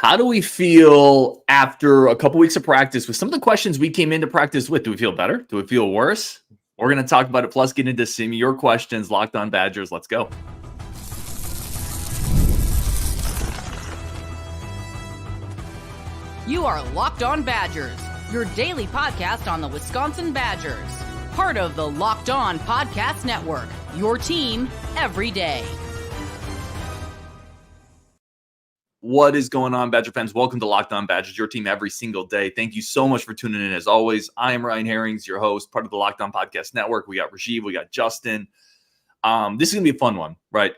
How do we feel after a couple weeks of practice with some of the questions we came into practice with? Do we feel better? Do we feel worse? We're going to talk about it, plus get into some of your questions. Locked On Badgers. Let's go. You are Locked On Badgers, your daily podcast on the Wisconsin Badgers. Part of the Locked On Podcast Network, your team every day. What is going on, Badger fans? Welcome to Locked On Badgers, your team every single day. Thank you so much for tuning in. As always, I am Ryan Herrings, your host, part of the Locked On Podcast Network. We got Rajiv, we got Justin. This is going to be a fun one, right?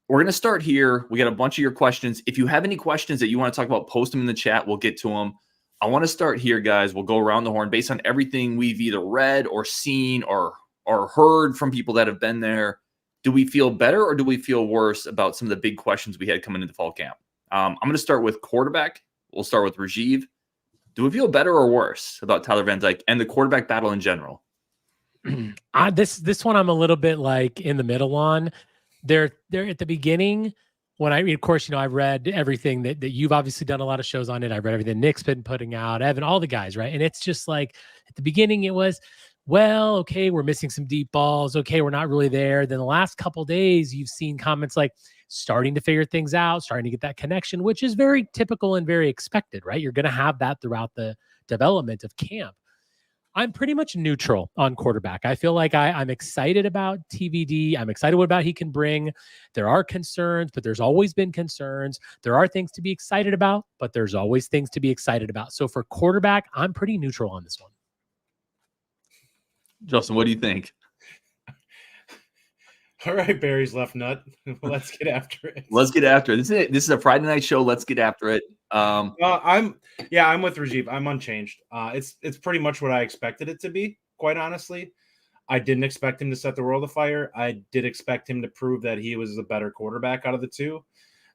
We're going to start here. We got a bunch of your questions. If you have any questions that you want to talk about, post them in the chat. We'll get to them. I want to start here, guys. We'll go around the horn based on everything we've either read or seen or heard from people that have been there. Do we feel better or do we feel worse about some of the big questions we had coming into fall camp? I'm going to start with quarterback. We'll start with Rajiv. Do we feel better or worse about Tyler Van Dyke and the quarterback battle in general? This one I'm a little bit like in the middle on. They're at the beginning when of course, I've read everything that you've obviously done a lot of shows on it. I've read everything Nick's been putting out, Evan, all the guys, right? And it's just like at the beginning it was, well, okay, we're missing some deep balls. Okay, we're not really there. Then the last couple of days, you've seen comments like starting to figure things out, starting to get that connection, which is very typical and very expected, right? You're going to have that throughout the development of camp. I'm pretty much neutral on quarterback. I feel like I'm excited about TVD. I'm excited what about he can bring. There are concerns, but there's always been concerns. There are things to be excited about, but there's always things to be excited about. So for quarterback, I'm pretty neutral on this one. Justin, what do you think? All right, Barry's left nut. Let's get after it. Let's get after it. This is a Friday night show. Let's get after it. I'm with Rajiv. I'm unchanged. It's pretty much what I expected it to be, quite honestly. I didn't expect him to set the world afire. I did expect him to prove that he was the better quarterback out of the two.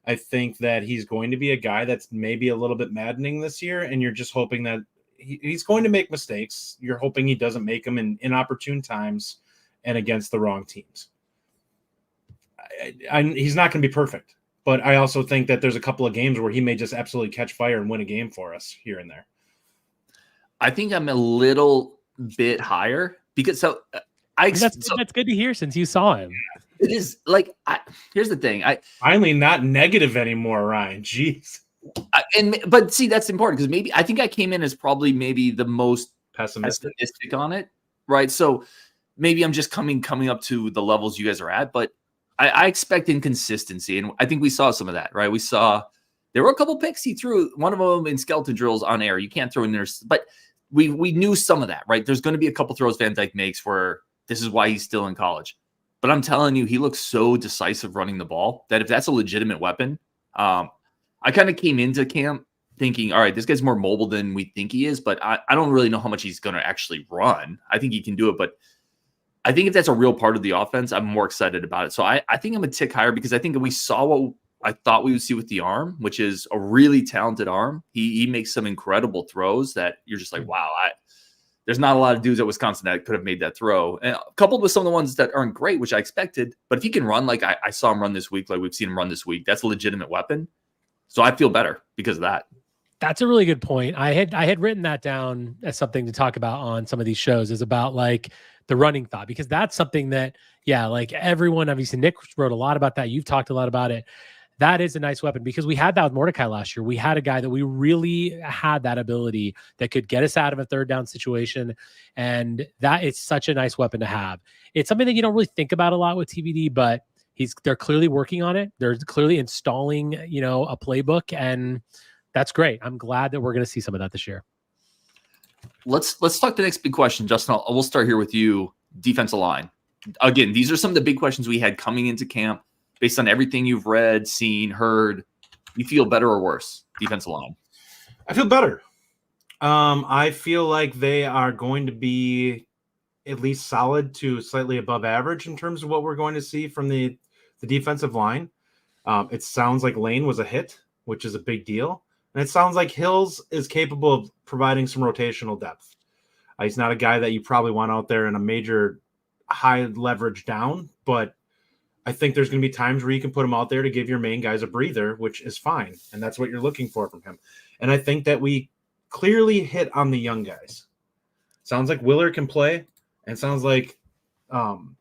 I think that he's going to be a guy that's maybe a little bit maddening this year, and you're just hoping that he's going to make mistakes. You're hoping he doesn't make them in inopportune times and against the wrong teams. He's not going to be perfect, but I also think that there's a couple of games where he may just absolutely catch fire and win a game for us here and there. I think I'm a little bit higher because that's good to hear since you saw him. It is like, here's the thing. Finally not negative anymore, Ryan. Jeez. But see, that's important because I think I came in as probably maybe the most pessimistic on it, right? So maybe I'm just coming up to the levels you guys are at, but I expect inconsistency, and I think we saw some of that, right? We saw there were a couple picks he threw, one of them in skeleton drills on air. You can't throw in there, but we knew some of that, right? There's going to be a couple throws Van Dyke makes where this is why he's still in college. But I'm telling you, he looks so decisive running the ball that if that's a legitimate weapon, I kind of came into camp thinking, all right, this guy's more mobile than we think he is, but I don't really know how much he's going to actually run. I think he can do it, but I think if that's a real part of the offense, I'm more excited about it. So I think I'm a tick higher because I think we saw what I thought we would see with the arm, which is a really talented arm. He makes some incredible throws that you're just like, wow, there's not a lot of dudes at Wisconsin that could have made that throw. And coupled with some of the ones that aren't great, which I expected. But if he can run like I saw him run this week, like we've seen him run this week, that's a legitimate weapon. So I feel better because of that. That's a really good point. I had written that down as something to talk about on some of these shows, is about like the running thought, because that's something that, like everyone, obviously Nick wrote a lot about that. You've talked a lot about it. That is a nice weapon because we had that with Mordecai last year. We had a guy that we really had that ability that could get us out of a third down situation. And that is such a nice weapon to have. It's something that you don't really think about a lot with TVD, but they're clearly working on it. They're clearly installing, a playbook, and that's great. I'm glad that we're going to see some of that this year. Let's talk the next big question, Justin. We'll start here with you. Defensive line. Again, these are some of the big questions we had coming into camp. Based on everything you've read, seen, heard, you feel better or worse? Defensive line. I feel better. I feel like they are going to be at least solid to slightly above average in terms of what we're going to see from the defensive line. It sounds like Lane was a hit, which is a big deal. And it sounds like Hills is capable of providing some rotational depth. He's not a guy that you probably want out there in a major high leverage down, but I think there's going to be times where you can put him out there to give your main guys a breather, which is fine. And that's what you're looking for from him. And I think that we clearly hit on the young guys. Sounds like Willard can play, and sounds like Dylan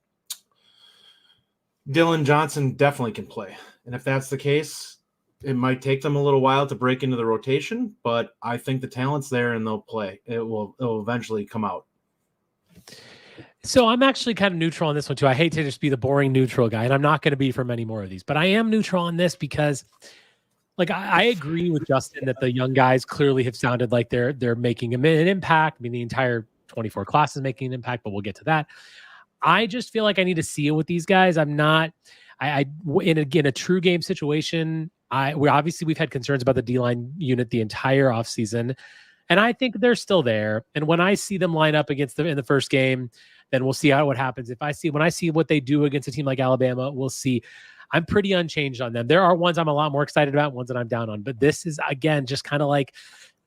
Johnson definitely can play. And if that's the case, it might take them a little while to break into the rotation, but I think the talent's there and they'll play. It'll eventually come out. So I'm actually kind of neutral on this one too. I hate to just be the boring neutral guy, and I'm not going to be for many more of these, but I am neutral on this because like I agree with Justin that the young guys clearly have sounded like they're making an impact. I mean, the entire 24 class is making an impact, but we'll get to that. I just feel like I need to see it with these guys. I'm not, in a true game situation, we've had concerns about the D-line unit the entire offseason, and I think they're still there. And when I see them line up against them in the first game, then we'll see what happens. When I see what they do against a team like Alabama, we'll see. I'm pretty unchanged on them. There are ones I'm a lot more excited about, ones that I'm down on, but this is again just kind of like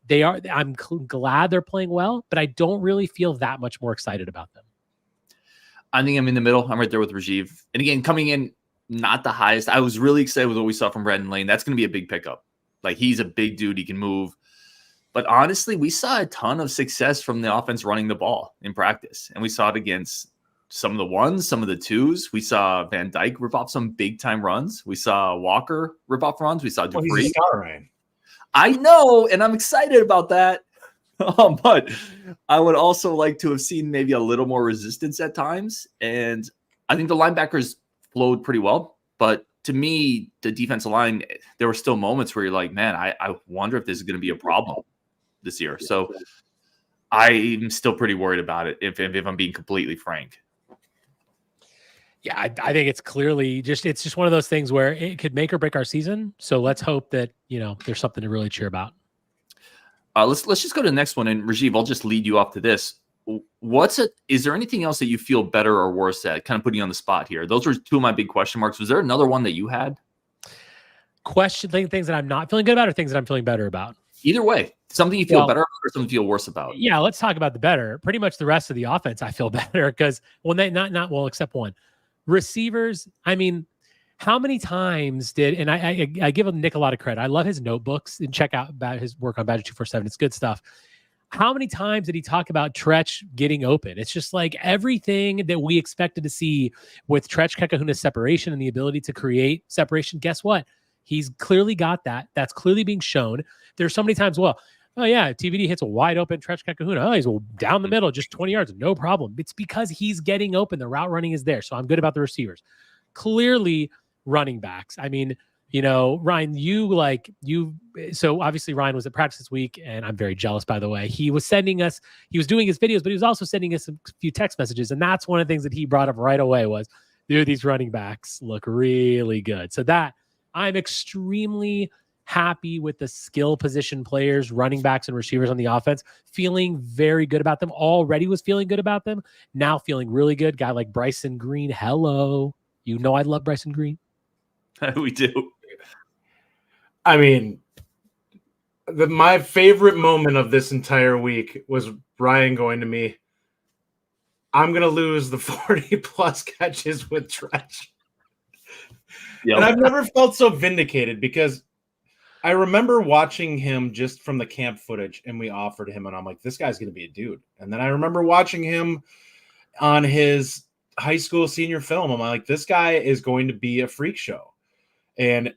I'm glad they're playing well, but I don't really feel that much more excited about them. I think I'm in the middle. I'm right there with Rajiv. And again, coming in not the highest. I was really excited with what we saw from Brandon Lane. That's going to be a big pickup. Like, he's a big dude. He can move. But honestly, we saw a ton of success from the offense running the ball in practice. And we saw it against some of the ones, some of the twos. We saw Van Dyke rip off some big-time runs. We saw Walker rip off runs. We saw Dupree. Well, he's a star, Ryan. I know, and I'm excited about that. But I would also like to have seen maybe a little more resistance at times. And I think the linebackers flowed pretty well. But to me, the defensive line, there were still moments where you're like, man, I wonder if this is going to be a problem this year. So I'm still pretty worried about it, if I'm being completely frank. Yeah, I think it's clearly it's just one of those things where it could make or break our season. So let's hope that, there's something to really cheer about. Let's just go to the next one. And Rajiv, I'll just lead you off to this. Is there anything else that you feel better or worse at? Kind of putting you on the spot here. Those were two of my big question marks. Was there another one that you had? Things that I'm not feeling good about or things that I'm feeling better about? Either way, something you feel better about or something you feel worse about. Yeah, let's talk about the better. Pretty much the rest of the offense, I feel better because when they except one. Receivers, I mean, how many times and I give Nick a lot of credit. I love his notebooks and check out about his work on Badger 247. It's good stuff. How many times did he talk about Tretch getting open? It's just like everything that we expected to see with Tretch Kekahuna's separation and the ability to create separation. Guess what? He's clearly got that. That's clearly being shown. There's so many times, oh yeah, TVD hits a wide open Tretch Kekahuna. Oh, he's down the middle, just 20 yards, no problem. It's because he's getting open. The route running is there. So I'm good about the receivers. Clearly running backs. I mean, Ryan, so obviously Ryan was at practice this week, and I'm very jealous, by the way. He was doing his videos, but he was also sending us a few text messages. And that's one of the things that he brought up right away was, dude, these running backs look really good. So that I'm extremely happy with the skill position players, running backs and receivers on the offense, feeling very good about them. Already was feeling good about them. Now feeling really good. Guy like Bryson Green. Hello. I love Bryson Green. We do. I mean, my favorite moment of this entire week was Ryan going to me, I'm going to lose the 40-plus catches with Tretch. Yep. And I've never felt so vindicated because I remember watching him just from the camp footage, and we offered him, and I'm like, this guy's going to be a dude. And then I remember watching him on his high school senior film. I'm like, this guy is going to be a freak show. And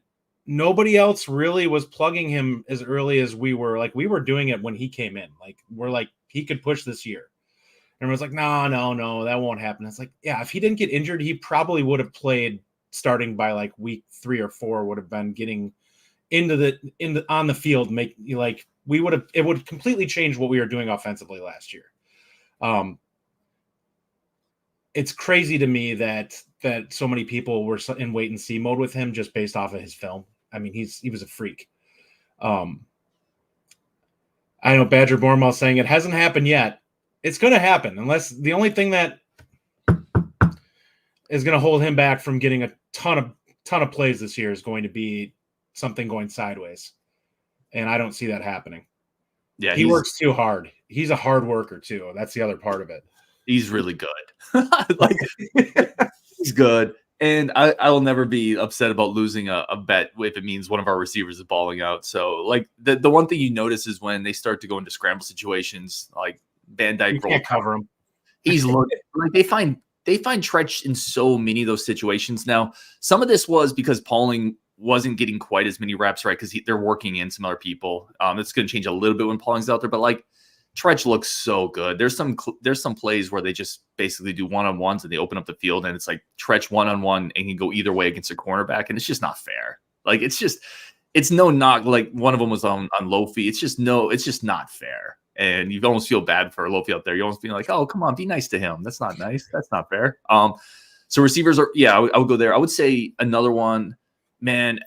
nobody else really was plugging him as early as we were. Like, we were doing it when he came in. Like, we're like, he could push this year. And everyone's like, no, that won't happen. It's like, yeah, if he didn't get injured, he probably would have played starting by like week 3 or 4, would have been getting on the field. It would completely change what we were doing offensively last year. It's crazy to me that so many people were in wait and see mode with him just based off of his film. I mean, he was a freak. I know Badger Bornwell saying it hasn't happened yet. It's going to happen, unless the only thing that is going to hold him back from getting a ton of plays this year is going to be something going sideways. And I don't see that happening. Yeah, he works too hard. He's a hard worker too. That's the other part of it. He's really good. He's good. And I will never be upset about losing a bet if it means one of our receivers is balling out. So, like, the one thing you notice is when they start to go into scramble situations, like Van Dyke, You can't cover him. he's looked like they find Tretch in so many of those situations. Now, some of this was because Pauling wasn't getting quite as many reps, right? Because they're working in some other people. It's going to change a little bit when Pauling's out there, but like Tretch looks so good. There's some plays where they just basically do one-on-ones and they open up the field, and it's like Tretch one-on-one and can go either way against a cornerback, and it's just not fair. Like it's no knock. Like one of them was on Lofi. It's just not fair. And you almost feel bad for Lofi out there. You almost feel like, oh, come on, be nice to him. That's not nice. That's not fair. So receivers are, I would go there. I would say another one, man.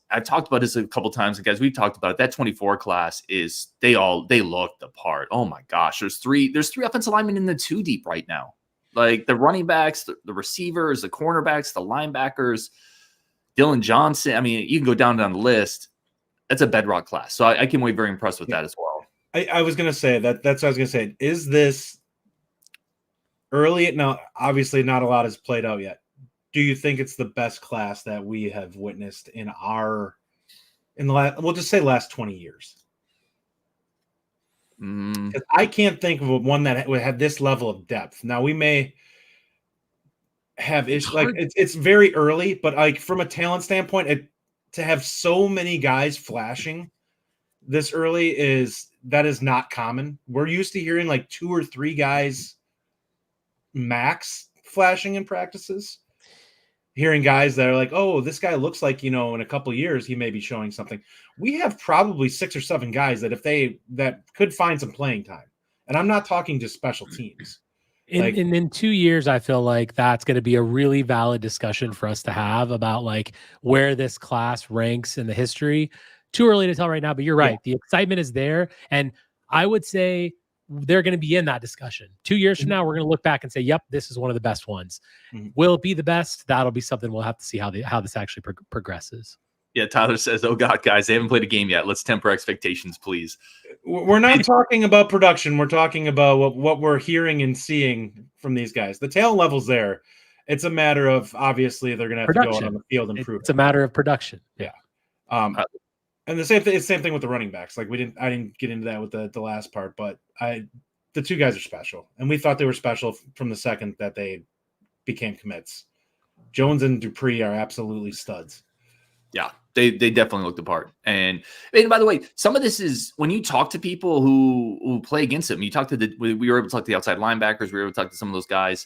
I've talked about this a couple times, and guys, we've talked about it. That 24 class is they look the part. Oh my gosh, there's three offensive linemen in the 2 deep right now. Like the running backs, the receivers, the cornerbacks, the linebackers, Dylan Johnson. I mean, you can go down the list. That's a bedrock class. So I came away very impressed with that as well. I was going to say that's what I was going to say. Is this early? Now, obviously not a lot has played out yet. Do you think it's the best class that we have witnessed in the last, we'll just say last 20 years? Because I can't think of one that would have this level of depth. Now we may have issues, like it's very early, but like from a talent standpoint, to have so many guys flashing this early is not common. We're used to hearing like 2 or 3 guys max flashing in practices. Hearing guys that are like, oh, this guy looks like, in a couple of years, he may be showing something. We have probably 6 or 7 guys that could find some playing time. And I'm not talking just special teams. In 2 years, I feel like that's going to be a really valid discussion for us to have about like where this class ranks in the history. Too early to tell right now, but you're right. Yeah. The excitement is there. And I would say they're going to be in that discussion. 2 years from now, we're going to look back and say, yep, this is one of the best ones. Will it be the best? That'll be something we'll have to see how this actually progresses. Yeah, Tyler says, oh, God, guys, they haven't played a game yet. Let's temper expectations, please. We're not talking about production. We're talking about what we're hearing and seeing from these guys. The talent level's there. It's a matter of, obviously, they're going to have to go out on the field and prove it. It's a matter of production. Yeah. And the same thing with the running backs. Like I didn't get into that with the last part, but the 2 guys are special, and we thought they were special from the second that they became commits. Jones and Dupree are absolutely studs. Yeah, they definitely looked the part. And by the way, some of this is when you talk to people who play against them. You talk to we were able to talk to the outside linebackers. We were able to talk to some of those guys.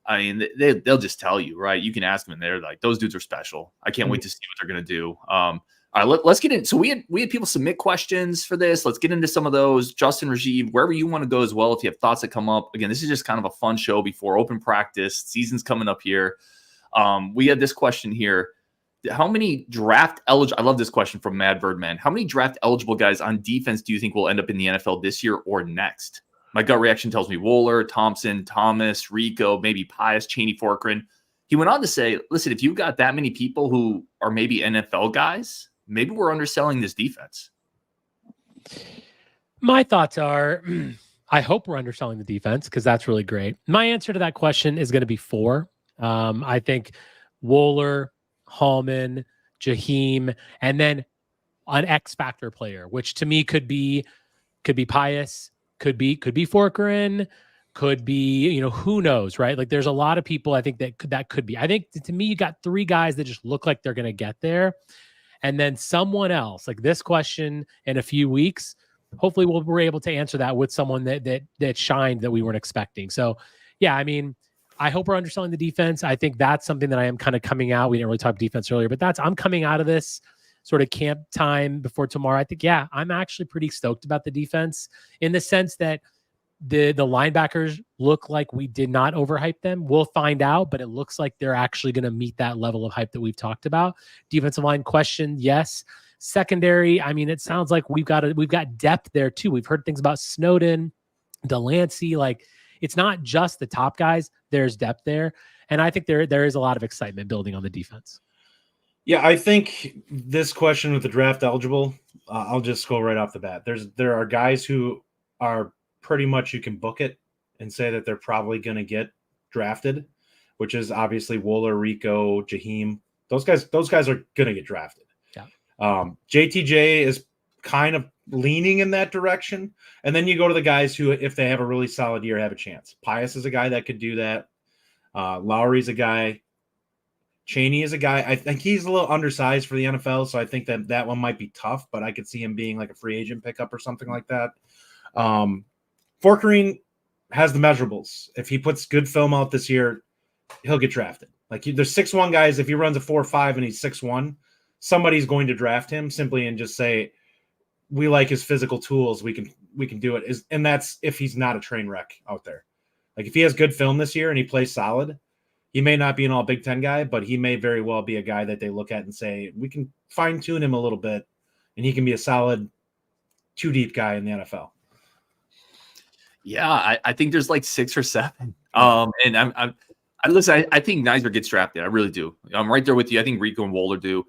I mean, they'll just tell you, right? You can ask them, and they're like, those dudes are special. I can't wait to see what they're going to do. All right, let's get in. So we had people submit questions for this. Let's get into some of those. Justin, Rajiv, wherever you want to go as well. If you have thoughts that come up, again, this is just kind of a fun show before open practice. Season's coming up here. We had this question here. How many draft eligible? I love this question from Mad Birdman. How many draft eligible guys on defense do you think will end up in the NFL this year or next? My gut reaction tells me Wooler, Thompson, Thomas, Rico, maybe Pius, Chaney, Forkran. He went on to say, listen, if you've got that many people who are maybe NFL guys, maybe we're underselling this defense. My thoughts are, I hope we're underselling the defense because that's really great. My answer to that question is going to be 4. I think Wooler, Hallman, Jaheim, and then an X factor player, which to me could be Pius, could be Forkran, could be, who knows, right? Like there's a lot of people I think that could be. I think to me, you got 3 guys that just look like they're going to get there. And then someone else, like this question in a few weeks, hopefully we're able to answer that with someone that shined that we weren't expecting. So yeah, I mean, I hope we're underselling the defense. I think that's something that I am kind of coming out. We didn't really talk defense earlier, but I'm coming out of this sort of camp time before tomorrow. I think, yeah, I'm actually pretty stoked about the defense in the sense that the linebackers look like we did not overhype them. We'll find out, but it looks like they're actually going to meet that level of hype that we've talked about. Defensive line question, yes. Secondary, I mean, it sounds like we've got depth there too. We've heard things about Snowden, Delancey. Like it's not just the top guys. There's depth there, and I think there is a lot of excitement building on the defense. Yeah, I think this question with the draft eligible, I'll just go right off the bat. There are guys who are pretty much you can book it and say that they're probably going to get drafted, which is obviously Wooler, Rico, Jaheim. Those guys are going to get drafted. Yeah. JTJ is kind of leaning in that direction. And then you go to the guys who, if they have a really solid year, have a chance. Pius is a guy that could do that. Lowry's a guy. Chaney is a guy. I think he's a little undersized for the NFL, so I think that one might be tough, but I could see him being like a free agent pickup or something like that. Forkerine has the measurables. If he puts good film out this year, he'll get drafted. Like there's 6'1" guys. If he runs a 4.5 and he's 6'1", somebody's going to draft him simply and just say, we like his physical tools. We can do it. And that's if he's not a train wreck out there. Like if he has good film this year and he plays solid, he may not be an all Big Ten guy, but he may very well be a guy that they look at and say, we can fine tune him a little bit and he can be a solid 2 deep guy in the NFL. Yeah, I think there's like 6 or 7. And I think Neisner gets drafted. I really do. I'm right there with you. I think Rico and Wooler do.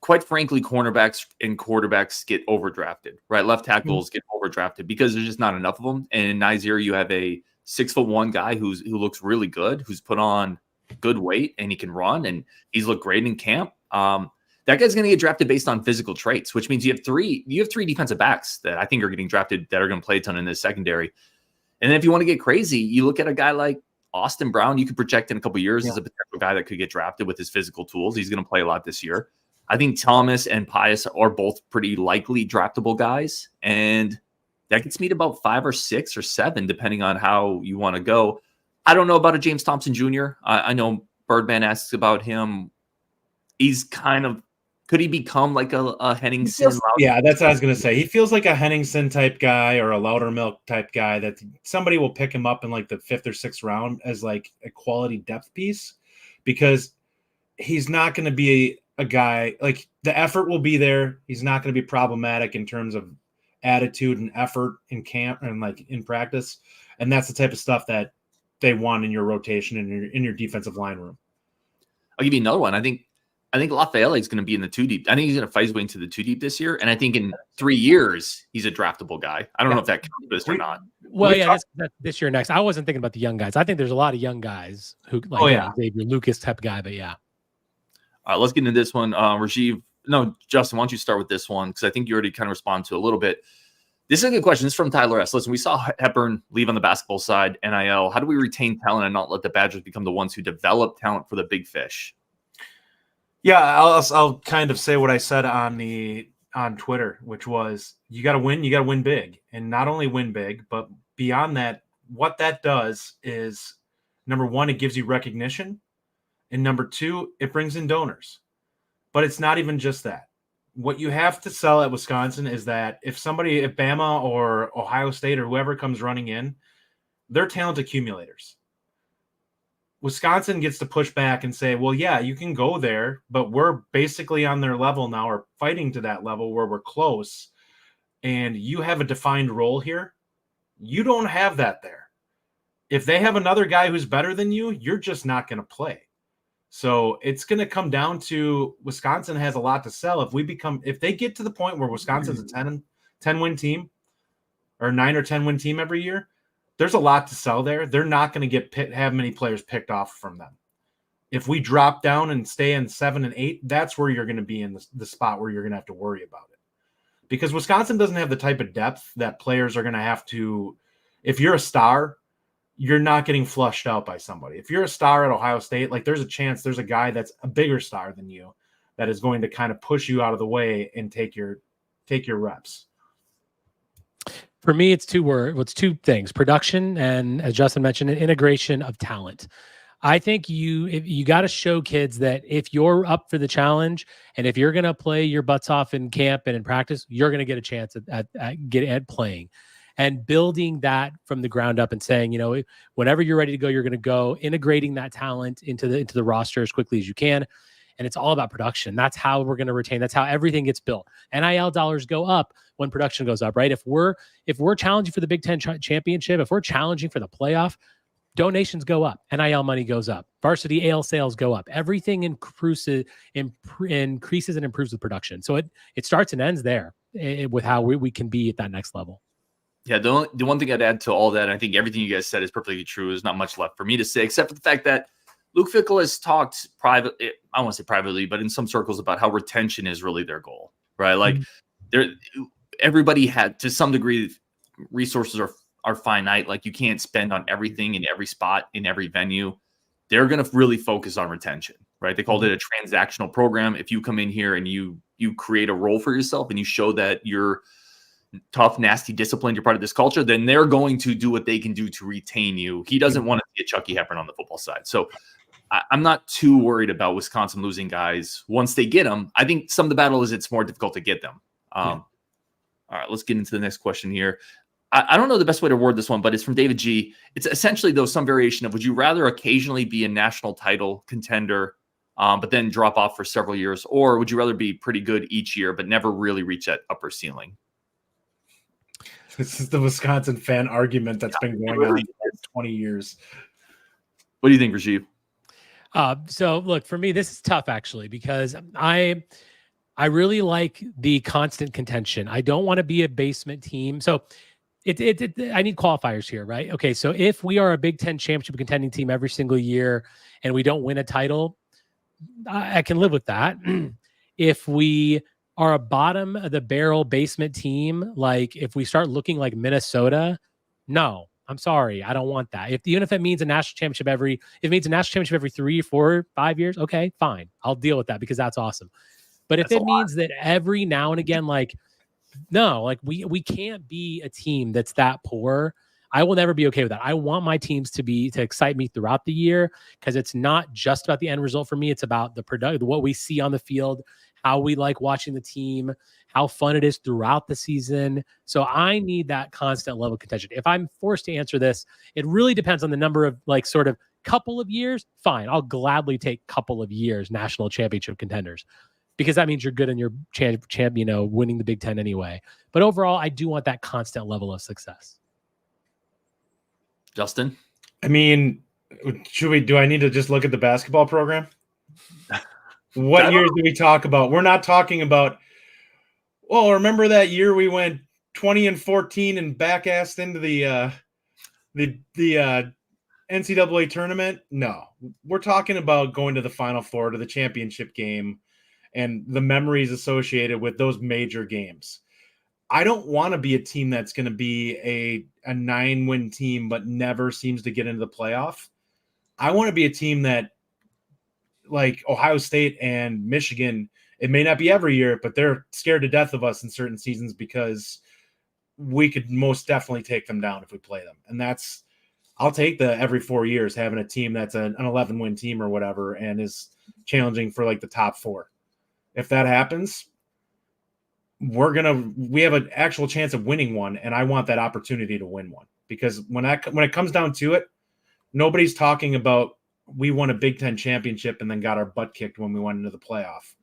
Quite frankly, cornerbacks and quarterbacks get overdrafted, right? Left tackles get overdrafted because there's just not enough of them. And in Neisner, you have a 6'1" guy who looks really good, who's put on good weight, and he can run, and he's looked great in camp. That guy's going to get drafted based on physical traits, which means you have three defensive backs that I think are getting drafted that are going to play a ton in the secondary. And then if you want to get crazy, you look at a guy like Austin Brown. You could project in a couple of years as a potential guy that could get drafted with his physical tools. He's going to play a lot this year. I think Thomas and Pius are both pretty likely draftable guys, and that gets me to about 5 or 6 or 7, depending on how you want to go. I don't know about a James Thompson Jr. I know Birdman asks about him. He's could he become like a Henningsen? Yeah, that's what I was going to say. He feels like a Henningsen type guy or a Loudermilk type guy that somebody will pick him up in like the 5th or 6th round as like a quality depth piece, because he's not going to be a guy like the effort will be there. He's not going to be problematic in terms of attitude and effort in camp and like in practice. And that's the type of stuff that they want in your rotation and in your defensive line room. I'll give you another one. I think Lafayette is going to be in the 2 deep. I think he's going to fight his way into the 2 deep this year. And I think in 3 years, he's a draftable guy. I don't know if that counts this or not. Well, that's this year next. I wasn't thinking about the young guys. I think there's a lot of young guys who like Xavier Lucas type guy, but yeah. All right, let's get into this one. Justin, why don't you start with this one? Because I think you already kind of responded to it a little bit. This is a good question. This is from Tyler S. Listen, we saw Hepburn leave on the basketball side, NIL. How do we retain talent and not let the Badgers become the ones who develop talent for the big fish? Yeah, I'll kind of say what I said on Twitter, which was you got to win big, and not only win big, but beyond that, what that does is number one, it gives you recognition, and number two, it brings in donors. But it's not even just that. What you have to sell at Wisconsin is that if Bama or Ohio State or whoever comes running in, they're talent accumulators. Wisconsin gets to push back and say, well, yeah, you can go there, but we're basically on their level now, or fighting to that level where we're close, and you have a defined role here. You don't have that there. If they have another guy who's better than you, you're just not going to play. So it's going to come down to Wisconsin has a lot to sell. If they get to the point where Wisconsin's a 10-win team or 9 or 10-win team every year, there's a lot to sell there. They're not going to have many players picked off from them. If we drop down and stay in 7 and 8, that's where you're going to be in the spot where you're going to have to worry about it. Because Wisconsin doesn't have the type of depth that players are going to have to. If you're a star, you're not getting flushed out by somebody. If you're a star at Ohio State, like there's a chance there's a guy that's a bigger star than you that is going to kind of push you out of the way and take your reps. For me, it's two things: production and, as Justin mentioned, an integration of talent. I think you got to show kids that if you're up for the challenge and if you're going to play your butts off in camp and in practice, you're going to get a chance at playing. And building that from the ground up and saying, whenever you're ready to go, you're going to go, integrating that talent into the roster as quickly as you can. And it's all about production. That's how we're going to retain. That's how everything gets built. NIL dollars go up when production goes up, right? If we're challenging for the Big Ten championship, if we're challenging for the playoff, donations go up. NIL money goes up. Varsity AL sales go up. Everything increases and improves with production. So it starts and ends there with how we can be at that next level. Yeah, the one thing I'd add to all that, and I think everything you guys said is perfectly true. There's not much left for me to say, except for the fact that Luke Fickell has talked privately, I won't say privately, but in some circles about how retention is really their goal, right? Like everybody had, to some degree, resources are finite. Like you can't spend on everything in every spot, in every venue. They're going to really focus on retention, right? They called it a transactional program. If you come in here and you create a role for yourself and you show that you're tough, nasty, disciplined, you're part of this culture, then they're going to do what they can do to retain you. He doesn't want to see a Chucky Hepburn on the football side. So I'm not too worried about Wisconsin losing guys once they get them. I think some of the battle is it's more difficult to get them. All right, let's get into the next question here. I don't know the best way to word this one, but it's from David G. It's essentially, though, some variation of, would you rather occasionally be a national title contender, but then drop off for several years, or would you rather be pretty good each year, but never really reach that upper ceiling? This is the Wisconsin fan argument that's been going on for 20 years. What do you think, Rajiv? So look, for me, this is tough actually, because I really like the constant contention. I don't want to be a basement team. So I need qualifiers here, right? Okay. So if we are a Big Ten championship contending team every single year and we don't win a title, I can live with that. If we are a bottom of the barrel basement team, like if we start looking like Minnesota, no, I'm sorry. I don't want that. Even if it means a national championship every 3, 4, 5 years, okay, fine. I'll deal with that because that's awesome. But if it means that every now and again, like, no, like we can't be a team that's that poor. I will never be okay with that. I want my teams to excite me throughout the year, because it's not just about the end result for me. It's about the product, what we see on the field, how we like watching the team, how fun it is throughout the season. So I need that constant level of contention. If I'm forced to answer this, it really depends on the number of like sort of couple of years. Fine, I'll gladly take couple of years national championship contenders, because that means you're good in your winning the Big Ten anyway. But overall, I do want that constant level of success. Justin? I mean, do I need to just look at the basketball program? What years do we talk about? We're not talking about, well, remember that year we went 20-14 and back-assed into the NCAA tournament? No. We're talking about going to the Final Four, to the championship game, and the memories associated with those major games. I don't want to be a team that's going to be a 9-win team but never seems to get into the playoff. I want to be a team that, like Ohio State and Michigan, it may not be every year, but they're scared to death of us in certain seasons because we could most definitely take them down if we play them. And I'll take the every 4 years having a team that's an 11-win team or whatever and is challenging for like the top 4. If that happens, we have an actual chance of winning one, and I want that opportunity to win one, because when it comes down to it, nobody's talking about we won a Big Ten championship and then got our butt kicked when we went into the playoff.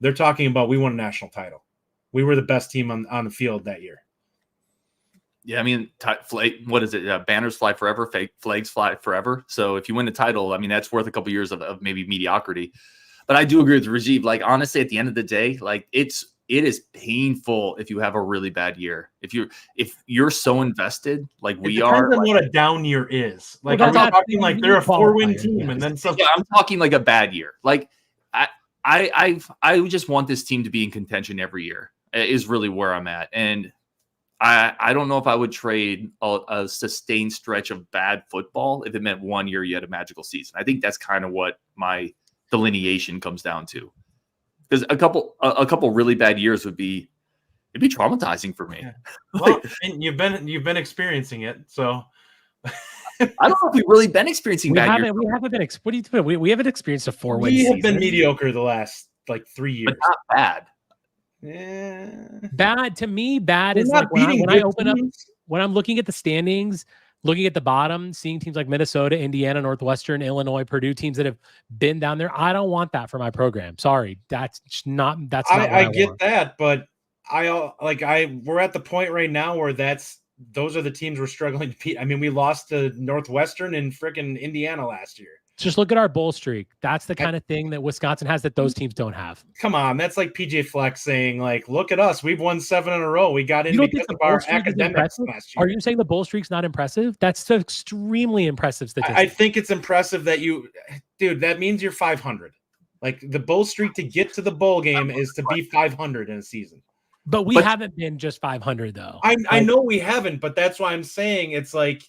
They're talking about we won a national title. We were the best team on the field that year. Yeah, I mean, what is it? Banners fly forever, flags fly forever. So if you win the title, I mean, that's worth a couple years of maybe mediocrity. But I do agree with Rajiv. Like, honestly, at the end of the day, like it is painful if you have a really bad year. If you're so invested, like we are. Depends on what a down year is. Like, I'm not talking like they're a 4-win team, and then some. Yeah, I'm talking like a bad year. Like I just want this team to be in contention every year. Is really where I'm at, and I don't know if I would trade a sustained stretch of bad football if it meant 1 year you had a magical season. I think that's kind of what my delineation comes down to. Because a couple really bad years it'd be traumatizing for me. Yeah. Well, and you've been experiencing it, so I don't know if we've really been experiencing bad years. We haven't been. What do you think? We haven't experienced a 4-win We season. have been mediocre the last like 3 years, but not bad. Yeah. Bad to me. Bad is like when I open up, when I'm looking at the standings, looking at the bottom, seeing teams like Minnesota, Indiana, Northwestern, Illinois, Purdue, teams that have been down there. I don't want that for my program. Sorry, that's not. I get want. that, but we're at the point right now where those are the teams we're struggling to beat. I mean, we lost to Northwestern and frickin' Indiana last year. Just look at our bowl streak. That's the kind of thing that Wisconsin has that those teams don't have. Come on, that's like PJ Fleck saying, like, look at us. We've won 7 in a row. We got in because of our academics last year. Are you saying the bowl streak's not impressive? That's an extremely impressive statistic. I think it's impressive that dude, that means you're 500. Like, the bowl streak to get to the bowl game is to be 500 in a season. But we haven't been just 500, though. I know we haven't, but that's why I'm saying it's like,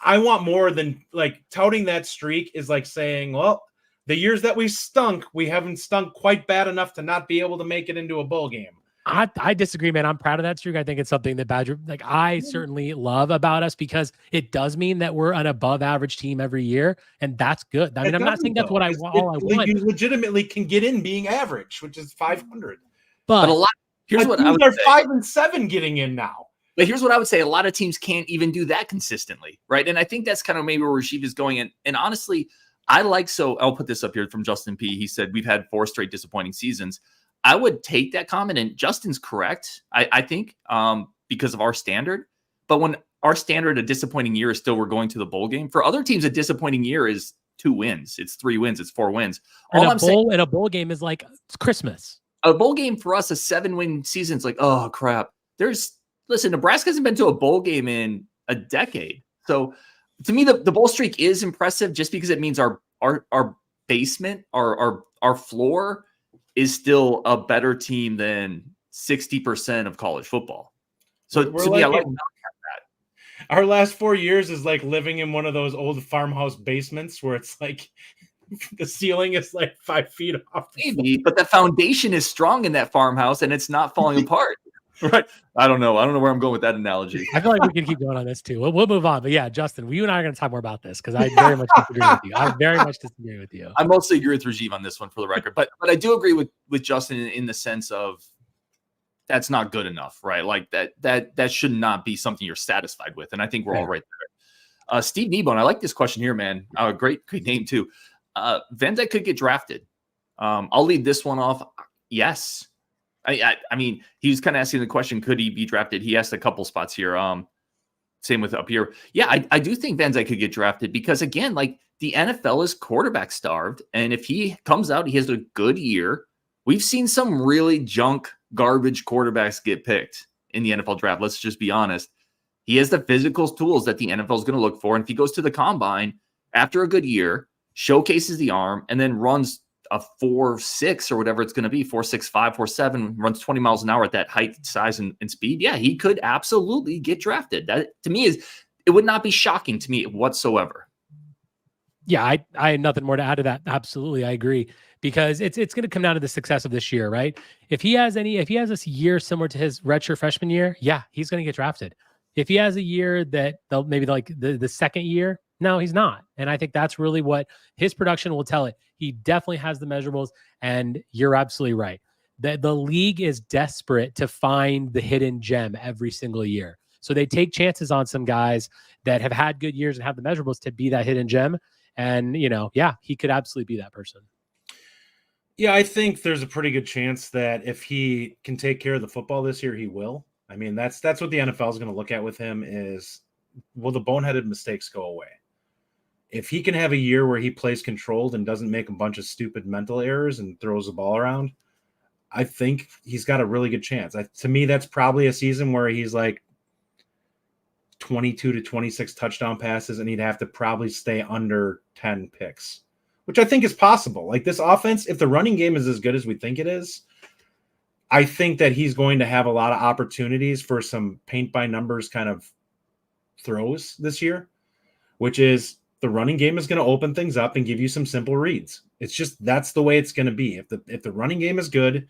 I want more than, like, touting that streak is like saying, well, the years that we stunk, we haven't stunk quite bad enough to not be able to make it into a bowl game. I disagree, man. I'm proud of that streak. I think it's something that I certainly love about us, because it does mean that we're an above average team every year, and that's good. I mean, I'm not saying that's what I want. You legitimately can get in being average, which is 500. But a lot. Here's what I would say. 5 and 7 getting in now. But here's what I would say. A lot of teams can't even do that consistently, right? And I think that's kind of maybe where Rasheed is going. And honestly, I'll put this up here from Justin P. He said, we've had 4 straight disappointing seasons. I would take that comment, and Justin's correct, I think, because of our standard. But when our standard, a disappointing year is still we're going to the bowl game. For other teams, a disappointing year is 2 wins. It's 3 wins. It's 4 wins. And a bowl game is like it's Christmas. A bowl game for us, a 7-win season is like, oh, crap. Listen, Nebraska hasn't been to a bowl game in a decade. So to me, the bowl streak is impressive just because it means our basement, our floor is still a better team than 60% of college football. So to me, I like that. Our last 4 years is like living in one of those old farmhouse basements where it's like the ceiling is like 5 feet off. Maybe, but the foundation is strong in that farmhouse and it's not falling apart. Right. I don't know where I'm going with that analogy. I feel like we can keep going on this too. We'll move on. But yeah, Justin, you and I are going to talk more about this because I very much disagree with you. I very much disagree with you. I mostly agree with Rajiv on this one for the record. But I do agree with Justin in the sense of that's not good enough, right? Like that should not be something you're satisfied with. And I think we're all right there. Steve Kneebone, I like this question here, man. Great name too. Van Dyke could get drafted. I'll lead this one off. Yes. I mean, he was kind of asking the question, could he be drafted? He asked a couple spots here. Same with up here. Yeah, I do think Van Dyke could get drafted because, again, like the NFL is quarterback starved. And if he comes out, he has a good year. We've seen some really garbage quarterbacks get picked in the NFL draft. Let's just be honest. He has the physical tools that the NFL is going to look for. And if he goes to the combine after a good year, showcases the arm, and then runs a 4.6 or whatever it's going to be, 4.65, 4.7, runs 20 miles an hour at that height, size, and speed. Yeah, he could absolutely get drafted. That to me it would not be shocking to me whatsoever. Yeah, I had nothing more to add to that. Absolutely, I agree. Because it's going to come down to the success of this year, right? If he has this year similar to his redshirt freshman year, yeah, he's going to get drafted. If he has a year that they'll maybe like the second year, no, he's not. And I think that's really what his production will tell it. He definitely has the measurables, and you're absolutely right. The league is desperate to find the hidden gem every single year. So they take chances on some guys that have had good years and have the measurables to be that hidden gem. And, yeah, he could absolutely be that person. Yeah, I think there's a pretty good chance that if he can take care of the football this year, he will. I mean, that's what the NFL is going to look at with him is, will the boneheaded mistakes go away? If he can have a year where he plays controlled and doesn't make a bunch of stupid mental errors and throws the ball around, I think he's got a really good chance. To me, that's probably a season where he's like 22 to 26 touchdown passes, and he'd have to probably stay under 10 picks, which I think is possible. Like this offense, if the running game is as good as we think it is, I think that he's going to have a lot of opportunities for some paint by numbers kind of throws this year, which is the running game is going to open things up and give you some simple reads. It's just, that's the way it's going to be. If the running game is good,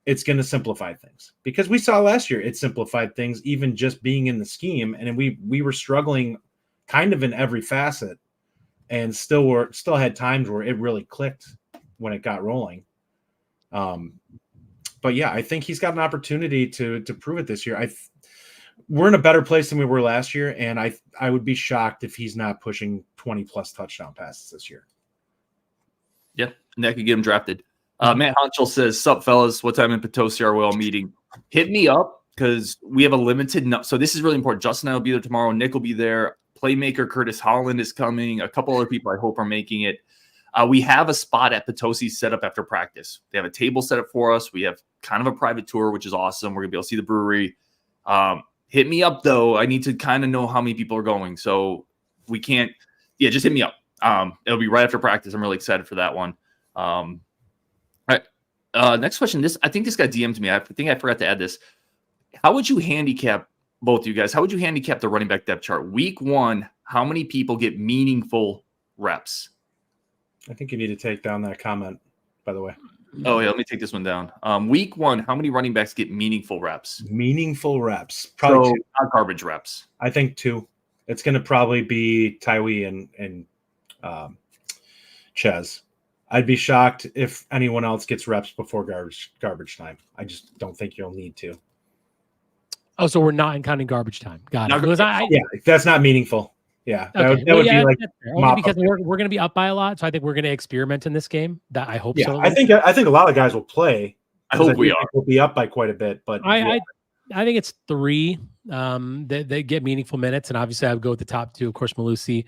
it's going to simplify things, because we saw last year, it simplified things, even just being in the scheme. And we were struggling kind of in every facet, and still had times where it really clicked when it got rolling. But yeah, I think he's got an opportunity to prove it this year. We're in a better place than we were last year, and I would be shocked if he's not pushing 20 plus touchdown passes this year. Yeah, and that could get him drafted. Matt Honchel says, "Sup, fellas? What time in Potosi are we all meeting? Hit me up because we have a limited. So this is really important. Justin and I will be there tomorrow. Nick will be there. playmaker Curtis Holland is coming. A couple other people I hope are making it. We have a spot at Potosi set up after practice. They have a table set up for us. We have kind of a private tour, which is awesome. We're going to be able to see the brewery. Hit me up, though. I need to kind of know how many people are going. So we can't – yeah, just hit me up. It'll be right after practice. I'm really excited for that one. All right. Next question. I think this guy DM'd me. I think I forgot to add this. How would you handicap – both of you guys, how would you handicap the running back depth chart? Week 1, how many people get meaningful reps? I think you need to take down that comment, by the way. Oh, yeah, let me take this one down. Week 1, how many running backs get meaningful reps? Meaningful reps. Probably so, 2. Not garbage reps. I think 2. It's going to probably be Tywee and Ches. I'd be shocked if anyone else gets reps before garbage time. I just don't think you'll need to. Oh, so we're not counting garbage time. Got it. Because yeah, that's not meaningful. Yeah, that okay. would be like only because we're going to be up by a lot, so I think we're going to experiment in this game. That I hope so. I think a lot of guys will play. I hope we are. We'll be up by quite a bit, but I think it's 3 that get meaningful minutes, and obviously I would go with the top 2, of course, Malusi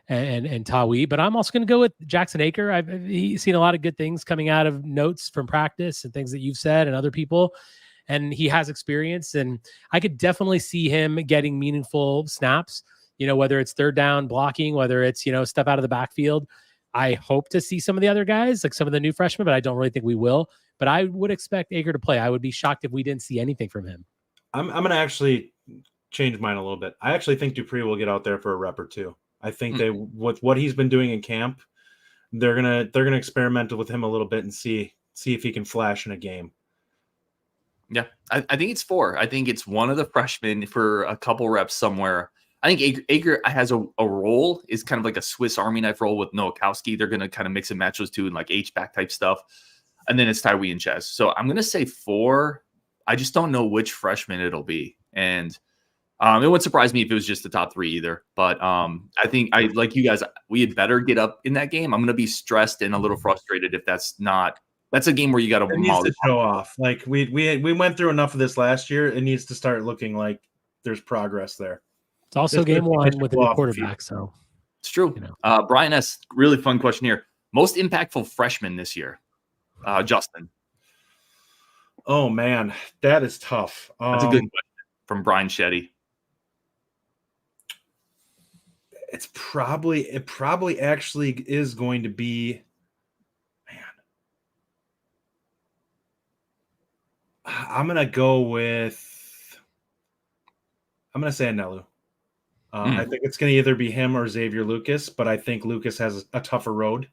and Tawee. But I'm also going to go with Jackson Aker. I've seen a lot of good things coming out of notes from practice and things that you've said and other people. And he has experience, and I could definitely see him getting meaningful snaps, whether it's third down blocking, whether it's, stuff out of the backfield. I hope to see some of the other guys, like some of the new freshmen, but I don't really think we will. But I would expect Aker to play. I would be shocked if we didn't see anything from him. I'm going to actually change mine a little bit. I actually think Dupree will get out there for a rep or 2. I think with what he's been doing in camp, they're gonna experiment with him a little bit and see if he can flash in a game. Yeah, I think it's 4. I think it's one of the freshmen for a couple reps somewhere. I think Aker has a role, is kind of like a Swiss Army knife role with Nowakowski. They're going to kind of mix and match those two and like H-back type stuff. And then it's Tywee and Ches. So I'm going to say 4. I just don't know which freshman it'll be. And it wouldn't surprise me if it was just the top 3 either. But I think like you guys, we had better get up in that game. I'm going to be stressed and a little frustrated if that's not. That's a game where you got to show off. Like we went through enough of this last year. It needs to start looking like there's progress there. It's also game 1 with a new quarterback, so it's true. Brian S. Really fun question here. Most impactful freshman this year, Justin. Oh man, that is tough. That's a good question from Brian Shetty. It probably actually is going to be. I'm going to say Anelu. I think it's going to either be him or Xavier Lucas, but I think Lucas has a tougher road.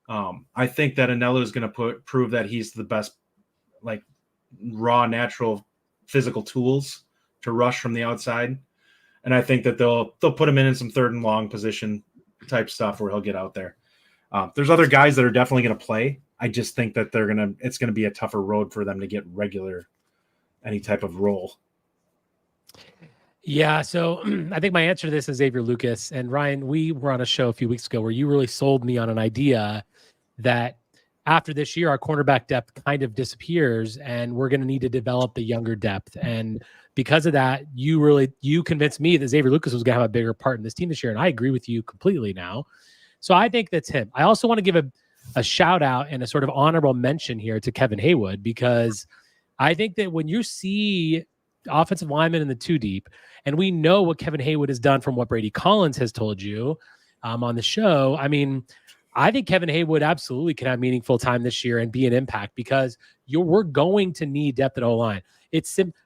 I think that Anelu is going to prove that he's the best, like raw, natural physical tools to rush from the outside. And I think that they'll put him in some 3rd and long position type stuff where he'll get out there. There's other guys that are definitely going to play. I just think that it's going to be a tougher road for them to get any type of role. Yeah. So I think my answer to this is Xavier Lucas. And Ryan, we were on a show a few weeks ago where you really sold me on an idea that after this year, our cornerback depth kind of disappears and we're going to need to develop the younger depth. And because of that, you convinced me that Xavier Lucas was going to have a bigger part in this team this year. And I agree with you completely now. So I think that's him. I also want to give a shout out and a sort of honorable mention here to Kevin Haywood, because I think that when you see offensive linemen in the 2 deep, and we know what Kevin Haywood has done from what Brady Collins has told you on the show. I mean, I think Kevin Haywood absolutely can have meaningful time this year and be an impact, because we're going to need depth at O-line.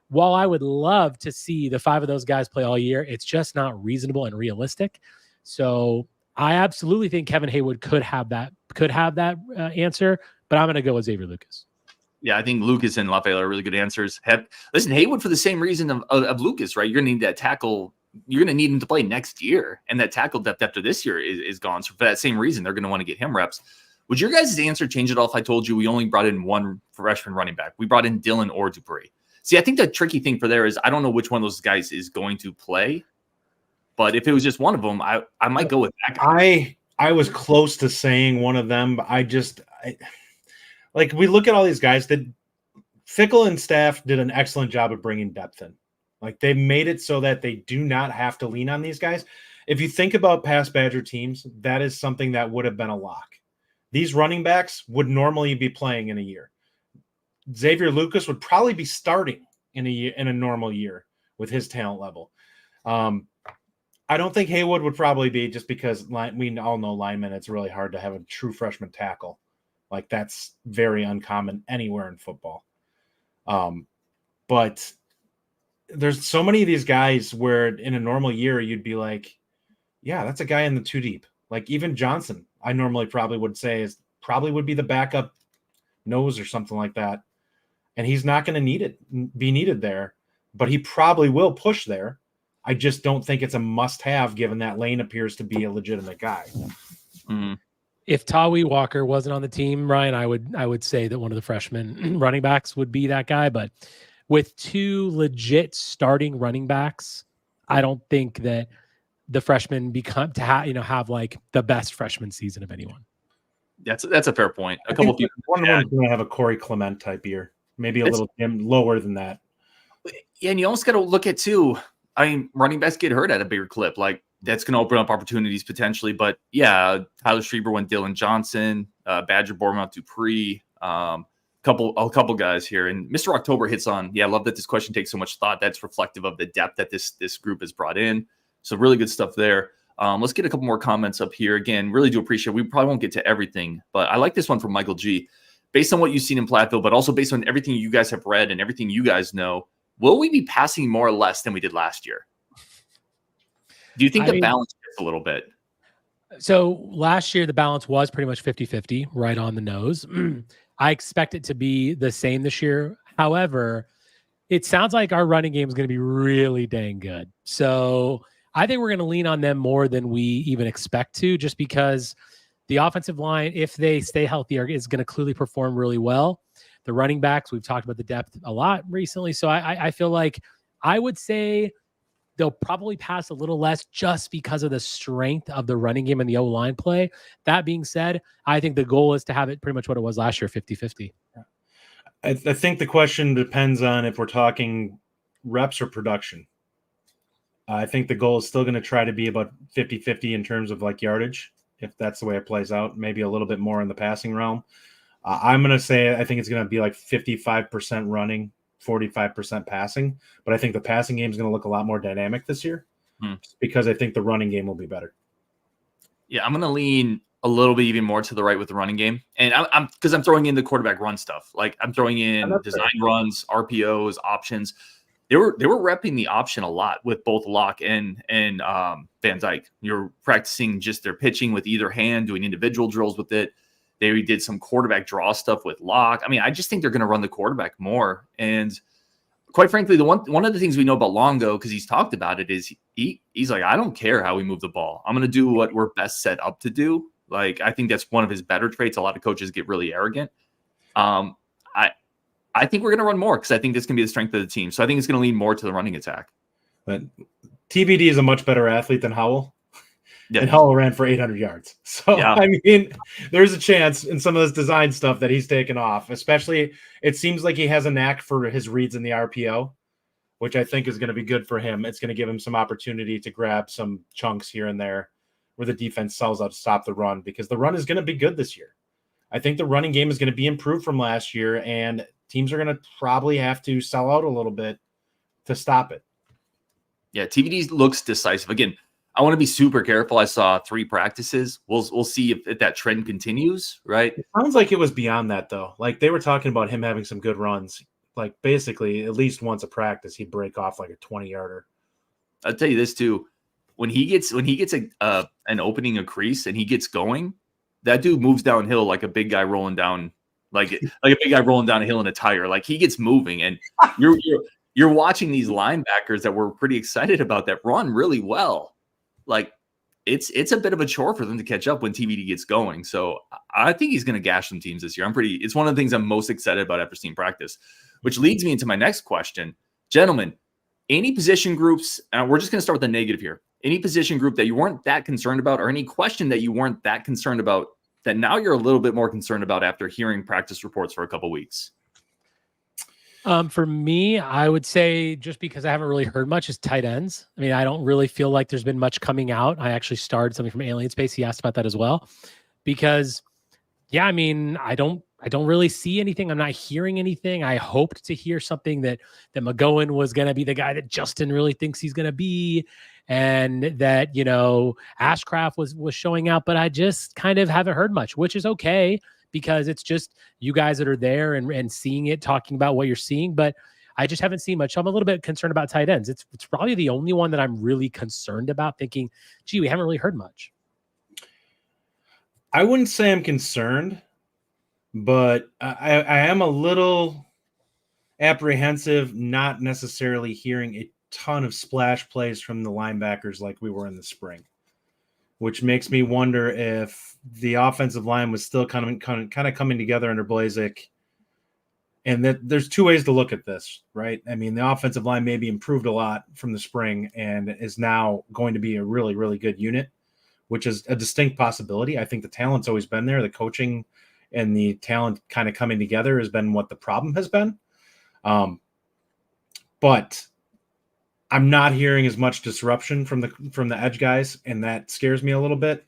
While I would love to see the 5 of those guys play all year, it's just not reasonable and realistic. So I absolutely think Kevin Haywood could have that answer, but I'm going to go with Xavier Lucas. Yeah, I think Lucas and Lafayette are really good answers. Listen, Haywood for the same reason of Lucas, right? You're going to need that tackle. You're going to need him to play next year, and that tackle depth after this year is gone. So for that same reason, they're going to want to get him reps. Would your guys' answer change at all if I told you we only brought in 1 freshman running back? We brought in Dylan or Dupree. See, I think the tricky thing for there is I don't know which one of those guys is going to play. But if it was just one of them, I might go with that guy. I was close to saying one of them, but we look at all these guys that Fickle and staff did an excellent job of bringing depth in. Like they made it so that they do not have to lean on these guys. if you think about past Badger teams, that is something that would have been a lock. These running backs would normally be playing in a year. Xavier Lucas would probably be starting in a normal year with his talent level. I don't think Haywood would probably be, just because we all know linemen, it's really hard to have a true freshman tackle. Like, that's very uncommon anywhere in football. But there's so many of these guys where in a normal year you'd be like, yeah, that's a guy in the 2 deep. Like, even Johnson, I normally probably would say would be the backup nose or something like that. And he's not going to be needed there, but he probably will push there. I just don't think it's a must-have, given that Lane appears to be a legitimate guy. Mm. If Tawi Walker wasn't on the team, Ryan, I would say that one of the freshman running backs would be that guy. But with 2 legit starting running backs, I don't think that the freshmen have like the best freshman season of anyone. That's a fair point. A couple people. One of them is going to have a Corey Clement type year, maybe a little lower than that. Yeah, and you almost got to look at too. I mean, running backs get hurt at a bigger clip. Like, that's going to open up opportunities potentially. But yeah, Tyler Strieber went Dylan Johnson, Badger Bournemouth Dupree, a couple guys here. And Mr. October hits on. Yeah, I love that this question takes so much thought. That's reflective of the depth that this group has brought in. So really good stuff there. Let's get a couple more comments up here. Again, really do appreciate it. We probably won't get to everything, but I like this one from Michael G. Based on what you've seen in Platteville, but also based on everything you guys have read and everything you guys know, will we be passing more or less than we did last year? Do you think the balance shifts a little bit? So last year, the balance was pretty much 50-50, right on the nose. I expect it to be the same this year. However, it sounds like our running game is going to be really dang good. So I think we're going to lean on them more than we even expect to, just because the offensive line, if they stay healthy, is going to clearly perform really well. The running backs, we've talked about the depth a lot recently. So I feel like I would say they'll probably pass a little less just because of the strength of the running game and the O-line play. That being said, I think the goal is to have it pretty much what it was last year, 50-50. I think the question depends on if we're talking reps or production. I think the goal is still going to try to be about 50-50 in terms of like yardage, if that's the way it plays out, maybe a little bit more in the passing realm. I'm going to say I think it's going to be like 55% running, 45% passing, but I think the passing game is going to look a lot more dynamic this year because I think the running game will be better. Yeah, I'm going to lean a little bit even more to the right with the running game. And I'm throwing in the quarterback run stuff. Like, I'm throwing in design runs, RPOs, options. They were repping the option a lot with both Locke and Van Dyke. You're practicing just their pitching with either hand, doing individual drills with it. They did some quarterback draw stuff with Locke. I mean, I just think they're going to run the quarterback more. And quite frankly, one of the things we know about Longo, because he's talked about it, is he's like, I don't care how we move the ball. I'm going to do what we're best set up to do. Like, I think that's one of his better traits. A lot of coaches get really arrogant. I think we're going to run more because I think this can be the strength of the team. So I think it's going to lean more to the running attack. But TVD is a much better athlete than Howell. Yeah. And Howell ran for 800 yards. So, yeah. I mean, there's a chance in some of this design stuff that he's taken off, especially it seems like he has a knack for his reads in the RPO, which I think is going to be good for him. It's going to give him some opportunity to grab some chunks here and there where the defense sells out to stop the run, because the run is going to be good this year. I think the running game is going to be improved from last year, and teams are going to probably have to sell out a little bit to stop it. Yeah, TVD looks decisive. Again, I want to be super careful. I saw 3 practices. We'll see if that trend continues, right? It sounds like it was beyond that, though. Like, they were talking about him having some good runs. Like, basically, at least once a practice, he'd break off like a 20-yarder. I'll tell you this, too. When he gets an opening, a crease, and he gets going, that dude moves downhill like a big guy rolling down, like a big guy rolling down a hill in a tire. Like, he gets moving, and you're watching these linebackers that we're pretty excited about that run really well. Like, it's a bit of a chore for them to catch up when TVD gets going. So I think he's going to gash some teams this year. It's one of the things I'm most excited about after seeing practice, which leads me into my next question. Gentlemen, any position groups, and we're just going to start with the negative here. Any position group that you weren't that concerned about, or any question that you weren't that concerned about that now you're a little bit more concerned about after hearing practice reports for a couple weeks? For me, I would say just because I haven't really heard much is tight ends. I mean, I don't really feel like there's been much coming out. I actually started something from Alien Space. He asked about that as well, because yeah, I mean, I don't really see anything. I'm not hearing anything. I hoped to hear something that McGowan was going to be the guy that Justin really thinks he's going to be, and that, you know, Ashcraft was showing out, but I just kind of haven't heard much, which is okay, because it's just you guys that are there and seeing it, talking about what you're seeing, but I just haven't seen much. So I'm a little bit concerned about tight ends. It's probably the only one that I'm really concerned about, thinking, gee, we haven't really heard much. I wouldn't say I'm concerned, but I am a little apprehensive, not necessarily hearing a ton of splash plays from the linebackers like we were in the spring, which makes me wonder if the offensive line was still kind of coming together under Blazek. And that there's two ways to look at this, right? I mean, the offensive line maybe improved a lot from the spring and is now going to be a really, really good unit, which is a distinct possibility. I think the talent's always been there. The coaching and the talent kind of coming together has been what the problem has been. But I'm not hearing as much disruption from the edge guys, and that scares me a little bit.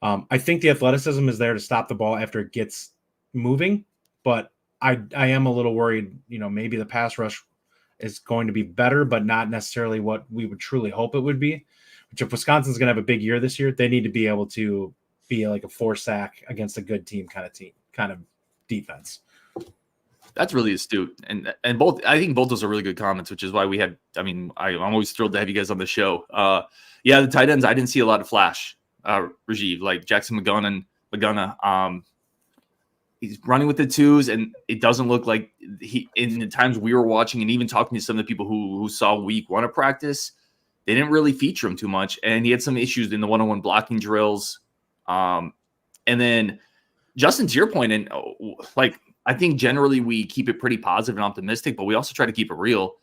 I think the athleticism is there to stop the ball after it gets moving, but I am a little worried, you know, maybe the pass rush is going to be better, but not necessarily what we would truly hope it would be. Which, if Wisconsin's going to have a big year this year, they need to be able to be like a 4-sack against a good team kind of defense. That's really astute. And both, I think both those are really good comments, which is why we had, I mean, I'm always thrilled to have you guys on the show. Yeah, the tight ends, I didn't see a lot of flash, Rajiv, like Jackson McGowan. He's running with the twos, and it doesn't look like in the times we were watching and even talking to some of the people who saw week one of practice, they didn't really feature him too much. And he had some issues in the one-on-one blocking drills. And then Justin, to your point, and like, I think generally we keep it pretty positive and optimistic, but we also try to keep it real.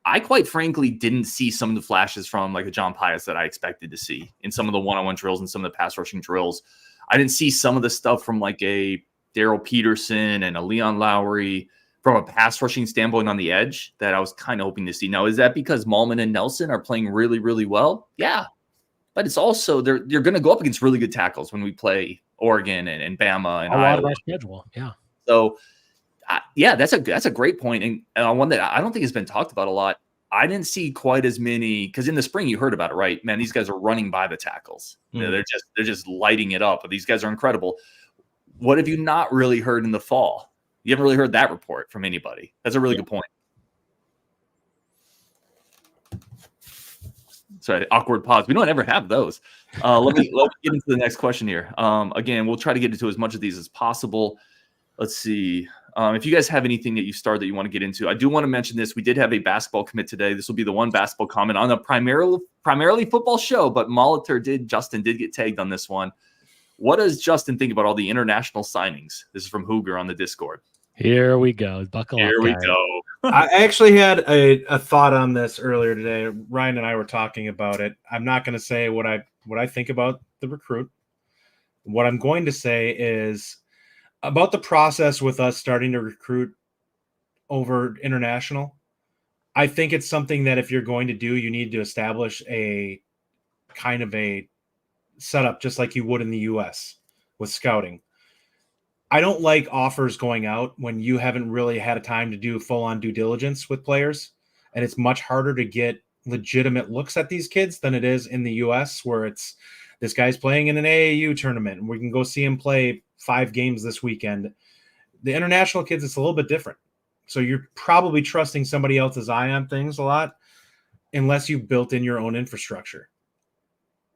I quite frankly didn't see some of the flashes from like a John Pius that I expected to see in some of the one-on-one drills and some of the pass rushing drills. I didn't see some of the stuff from like a Daryl Peterson and a Leon Lowry from a pass rushing standpoint on the edge that I was kind of hoping to see. Now, is that because Malman and Nelson are playing really, really well? Yeah. But it's also, they're going to go up against really good tackles when we play Oregon and Bama and a lot Iowa. of our schedule. Yeah. So, yeah, that's a great point, and one that I don't think has been talked about a lot. I didn't see quite as many, because in the spring you heard about it, right? Man, these guys are running by the tackles. You know, they're just lighting it up. But these guys are incredible. What have you not really heard in the fall? You haven't really heard that report from anybody. That's a really good point. Sorry, awkward pause. We don't ever have those. Let me get into the next question here. Again, we'll try to get into as much of these as possible. Let's see. If you guys have anything that you started that you want to get into, I do want to mention this. We did have a basketball commit today. This will be the one basketball comment on a primarily football show, but Justin did get tagged on this one. What does Justin think about all the international signings? This is from Hooger on the Discord. Here we go. Buckle up. Here we go. I actually had a thought on this earlier today. Ryan and I were talking about it. I'm not going to say what I think about the recruit. What I'm going to say is about the process with us starting to recruit over international. I think it's something that if you're going to do, you need to establish a kind of a setup just like you would in the US with scouting. I don't like offers going out when you haven't really had a time to do full-on due diligence with players, and it's much harder to get legitimate looks at these kids than it is in the US, where it's this guy's playing in an AAU tournament and we can go see him play 5 games this weekend. The international kids, it's a little bit different. So you're probably trusting somebody else's eye on things a lot unless you've built in your own infrastructure.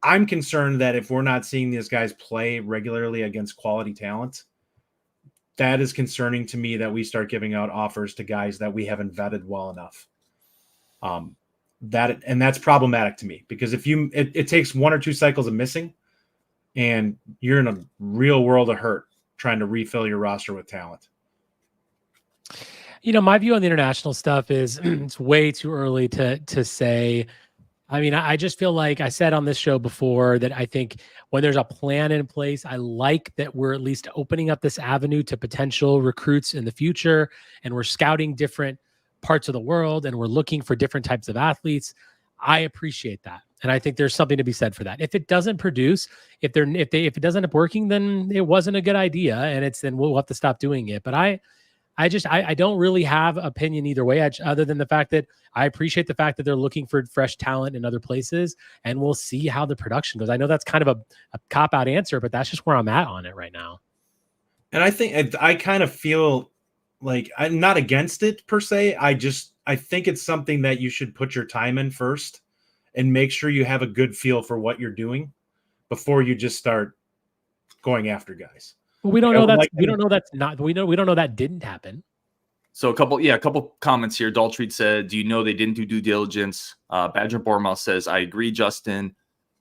I'm concerned that if we're not seeing these guys play regularly against quality talent, that is concerning to me, that we start giving out offers to guys that we haven't vetted well enough. That's problematic to me, because if it takes 1 or 2 cycles of missing and you're in a real world of hurt trying to refill your roster with talent. You know, my view on the international stuff is it's way too early to say. I mean, I just feel like I said on this show before that I think when there's a plan in place, I like that we're at least opening up this avenue to potential recruits in the future, and we're scouting different parts of the world and we're looking for different types of athletes. I appreciate that. And I think there's something to be said for that. If it doesn't produce, if it doesn't end up working, then it wasn't a good idea. And then we'll have to stop doing it. But I don't really have opinion either way, other than the fact that I appreciate the fact that they're looking for fresh talent in other places, and we'll see how the production goes. I know that's kind of a cop-out answer, but that's just where I'm at on it right now. And I think I kind of feel like I'm not against it per se. I think it's something that you should put your time in first and make sure you have a good feel for what you're doing before you just start going after guys. We don't know that. We don't know that's not. We don't know that didn't happen. So a couple comments here. Daltreed said, "Do you know they didn't do due diligence?" Badger Bormouth says, "I agree, Justin."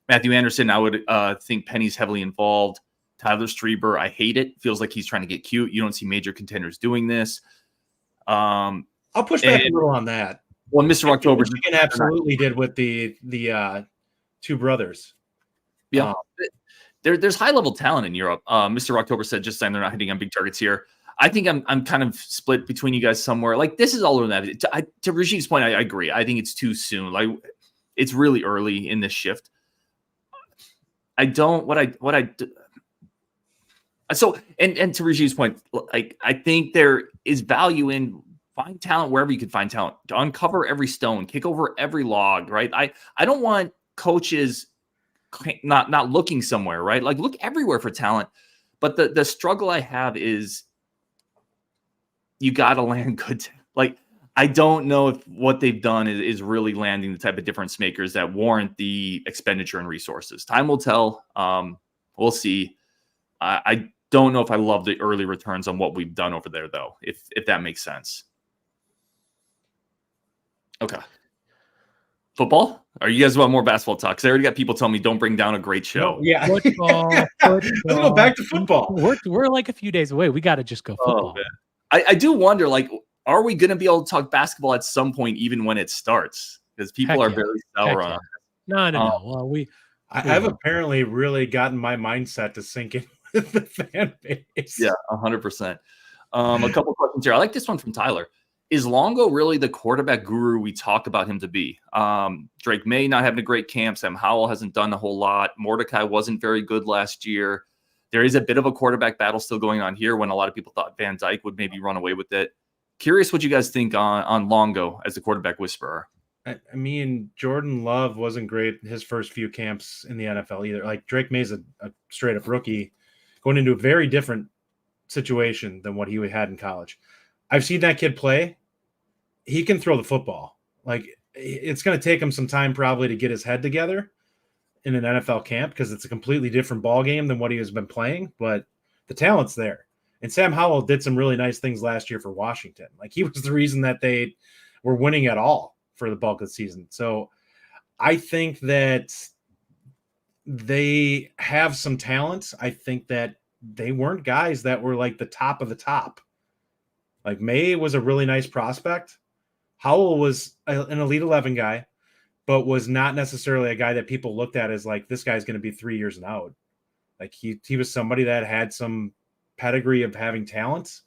Matthew Anderson, I would think Penny's heavily involved. Tyler Strieber, I hate it. Feels like he's trying to get cute. You don't see major contenders doing this. I'll push back a little on that. Well, Mr. October Michigan absolutely did with the two brothers. Yeah. There's high level talent in Europe. Mr. October said, just saying they're not hitting on big targets here. I think I'm kind of split between you guys somewhere. Like, this is all or nothing. To Rajiv's point, I agree. I think it's too soon. Like, it's really early in this shift. So and to Rajiv's point, like, I think there is value in find talent wherever you can find talent, to uncover every stone, kick over every log, right? I don't want coaches not looking somewhere, right? Like, look everywhere for talent. But the struggle I have is you got to land good. Like, I don't know if what they've done is really landing the type of difference makers that warrant the expenditure and resources. Time will tell. We'll see. I don't know if I love the early returns on what we've done over there, though, if that makes sense. Okay. Football? Or you guys want more basketball talk? Because I already got people telling me don't bring down a great show. No, yeah. Football. Let's go back to football. We're like a few days away. We got to just go football. Oh, I do wonder, like, are we going to be able to talk basketball at some point, even when it starts? Because people are very sour on it. No. Well, I've apparently really gotten my mindset to sink in with the fan base. Yeah, 100%. A couple questions here. I like this one from Tyler. Is Longo really the quarterback guru we talk about him to be? Drake May not having a great camp. Sam Howell hasn't done a whole lot. Mordecai wasn't very good last year. There is a bit of a quarterback battle still going on here when a lot of people thought Van Dyke would maybe run away with it. Curious what you guys think on Longo as the quarterback whisperer. I mean, Jordan Love wasn't great his first few camps in the NFL either. Like, Drake May's a straight-up rookie going into a very different situation than what he had in college. I've seen that kid play. He can throw the football. Like, it's going to take him some time probably to get his head together in an NFL camp because it's a completely different ball game than what he has been playing, but the talent's there. And Sam Howell did some really nice things last year for Washington. Like, he was the reason that they were winning at all for the bulk of the season. So I think that they have some talent. I think that they weren't guys that were like the top of the top. Like, May was a really nice prospect. Howell was an Elite 11 guy, but was not necessarily a guy that people looked at as like, this guy's going to be 3 years and out. Like, he was somebody that had some pedigree of having talents,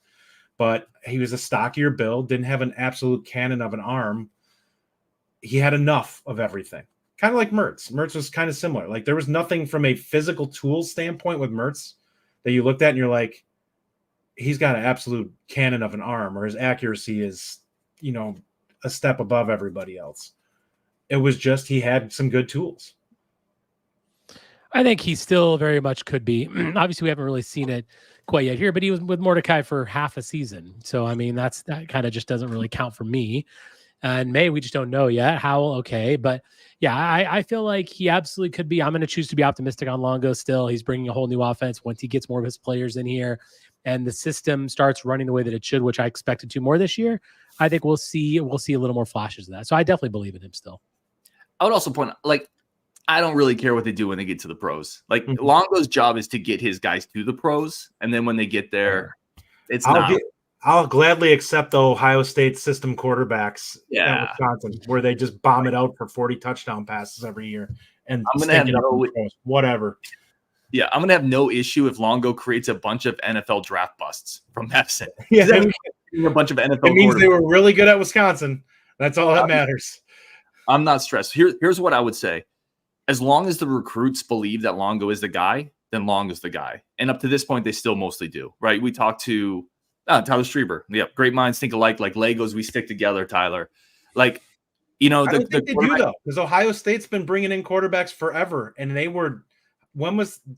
but he was a stockier build, didn't have an absolute cannon of an arm. He had enough of everything. Kind of like Mertz. Mertz was kind of similar. Like, there was nothing from a physical tools standpoint with Mertz that you looked at and you're like, he's got an absolute cannon of an arm, or his accuracy is, a step above everybody else. It was just, he had some good tools. I think he still very much could be. Obviously, we haven't really seen it quite yet here, but he was with Mordecai for half a season. So, I mean, that kind of just doesn't really count for me. And May, we just don't know yet. Howell, okay. But yeah, I feel like he absolutely could be. I'm going to choose to be optimistic on Longo still. He's bringing a whole new offense once he gets more of his players in here and the system starts running the way that it should, which I expected to more this year. I think we'll see a little more flashes of that. So I definitely believe in him still. I would also point out, like, I don't really care what they do when they get to the pros. Like, Longo's job is to get his guys to the pros. And then when they get there, I'll gladly accept the Ohio State system quarterbacks at Wisconsin, where they just bomb it out for 40 touchdown passes every year. And I'm going to have whatever. Yeah, I'm going to have no issue if Longo creates a bunch of NFL draft busts from Epson. Yeah, a bunch of NFL. It means they were really good at Wisconsin. That's all that matters. I'm not stressed. Here's what I would say. As long as the recruits believe that Longo is the guy, then Longo's the guy. And up to this point, they still mostly do, right? We talked to Tyler Strieber. Yeah, great minds think alike. Like Legos, we stick together, Tyler. Like, I don't think they do, though, because Ohio State's been bringing in quarterbacks forever. And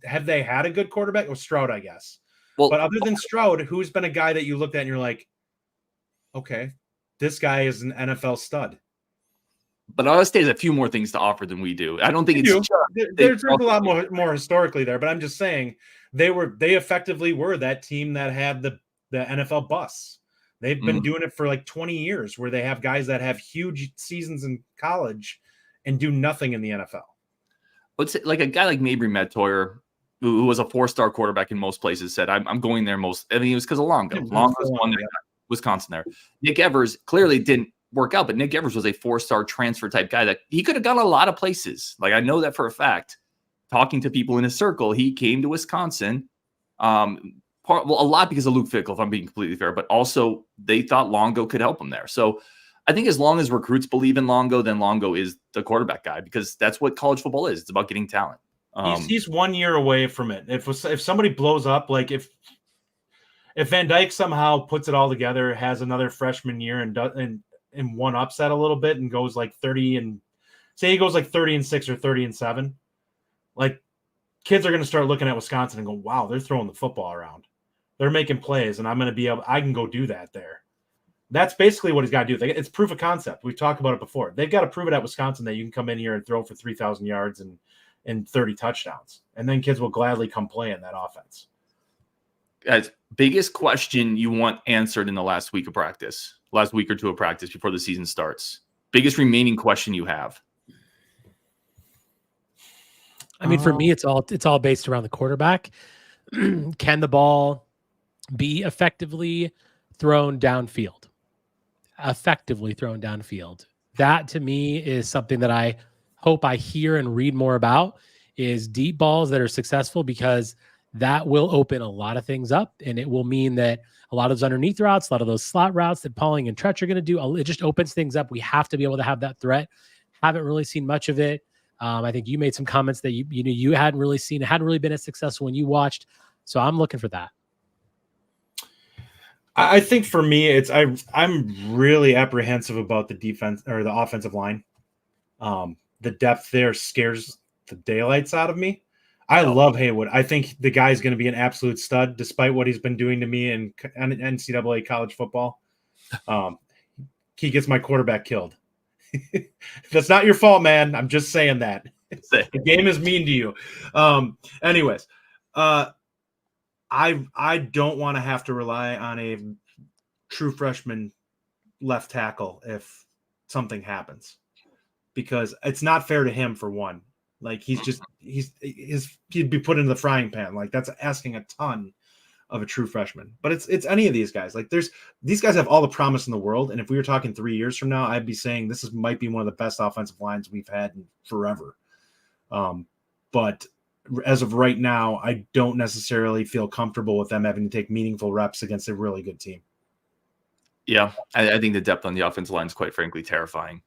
have they had a good quarterback? It was Stroud, I guess. Well, but other than Stroud, who's been a guy that you looked at and you're like, okay, this guy is an NFL stud. But Ohio State has a few more things to offer than we do. I don't think there's a lot more historically there, but I'm just saying they effectively were that team that had the NFL bus. They've been doing it for like 20 years, where they have guys that have huge seasons in college and do nothing in the NFL. Let's say like a guy like Mabry Medtoyer, who was a 4-star quarterback in most places, said, "I'm going there most." I mean, it was because of Longo. Longo's won there, Wisconsin there. Nick Evers clearly didn't work out, but Nick Evers was a 4-star transfer type guy that he could have gone a lot of places. Like I know that for a fact. Talking to people in his circle, he came to Wisconsin, a lot because of Luke Fickell, if I'm being completely fair, but also they thought Longo could help him there. So I think as long as recruits believe in Longo, then Longo is the quarterback guy, because that's what college football is. It's about getting talent. He's 1 year away from it. If somebody blows up, like if Van Dyke somehow puts it all together, has another freshman year and one upset a little bit and goes like 30 and say he goes like 30-6 or 30-7, like kids are going to start looking at Wisconsin and go, wow, they're throwing the football around. They're making plays, and I can go do that there. That's basically what he's got to do. It's proof of concept. We've talked about it before. They've got to prove it at Wisconsin that you can come in here and throw for 3,000 yards and 30 touchdowns. And then kids will gladly come play in that offense. Guys, biggest question you want answered in the last week or two of practice before the season starts. Biggest remaining question you have. I mean, for me, it's all based around the quarterback. Can the ball be effectively thrown downfield? That to me is something that I hope I hear and read more about, is deep balls that are successful, because that will open a lot of things up, and it will mean that a lot of those underneath routes, a lot of those slot routes that Pauling and Tretch are going to do, it just opens things up. We have to be able to have that threat. Haven't really seen much of it. I think you made some comments that you hadn't really been as successful when you watched. So I'm looking for that. I think for me, I'm really apprehensive about the defense or the offensive line. The depth there scares the daylights out of me. I love Haywood. I think the guy's going to be an absolute stud, despite what he's been doing to me in NCAA college football. He gets my quarterback killed. That's not your fault, man. I'm just saying that. The game is mean to you. Anyways, I don't want to have to rely on a true freshman left tackle if something happens, because it's not fair to him, for one. Like he'd be put into the frying pan. Like that's asking a ton of a true freshman. But it's any of these guys. Like these guys have all the promise in the world. And if we were talking 3 years from now, I'd be saying might be one of the best offensive lines we've had in forever. But as of right now, I don't necessarily feel comfortable with them having to take meaningful reps against a really good team. Yeah, I think the depth on the offensive line is quite frankly terrifying.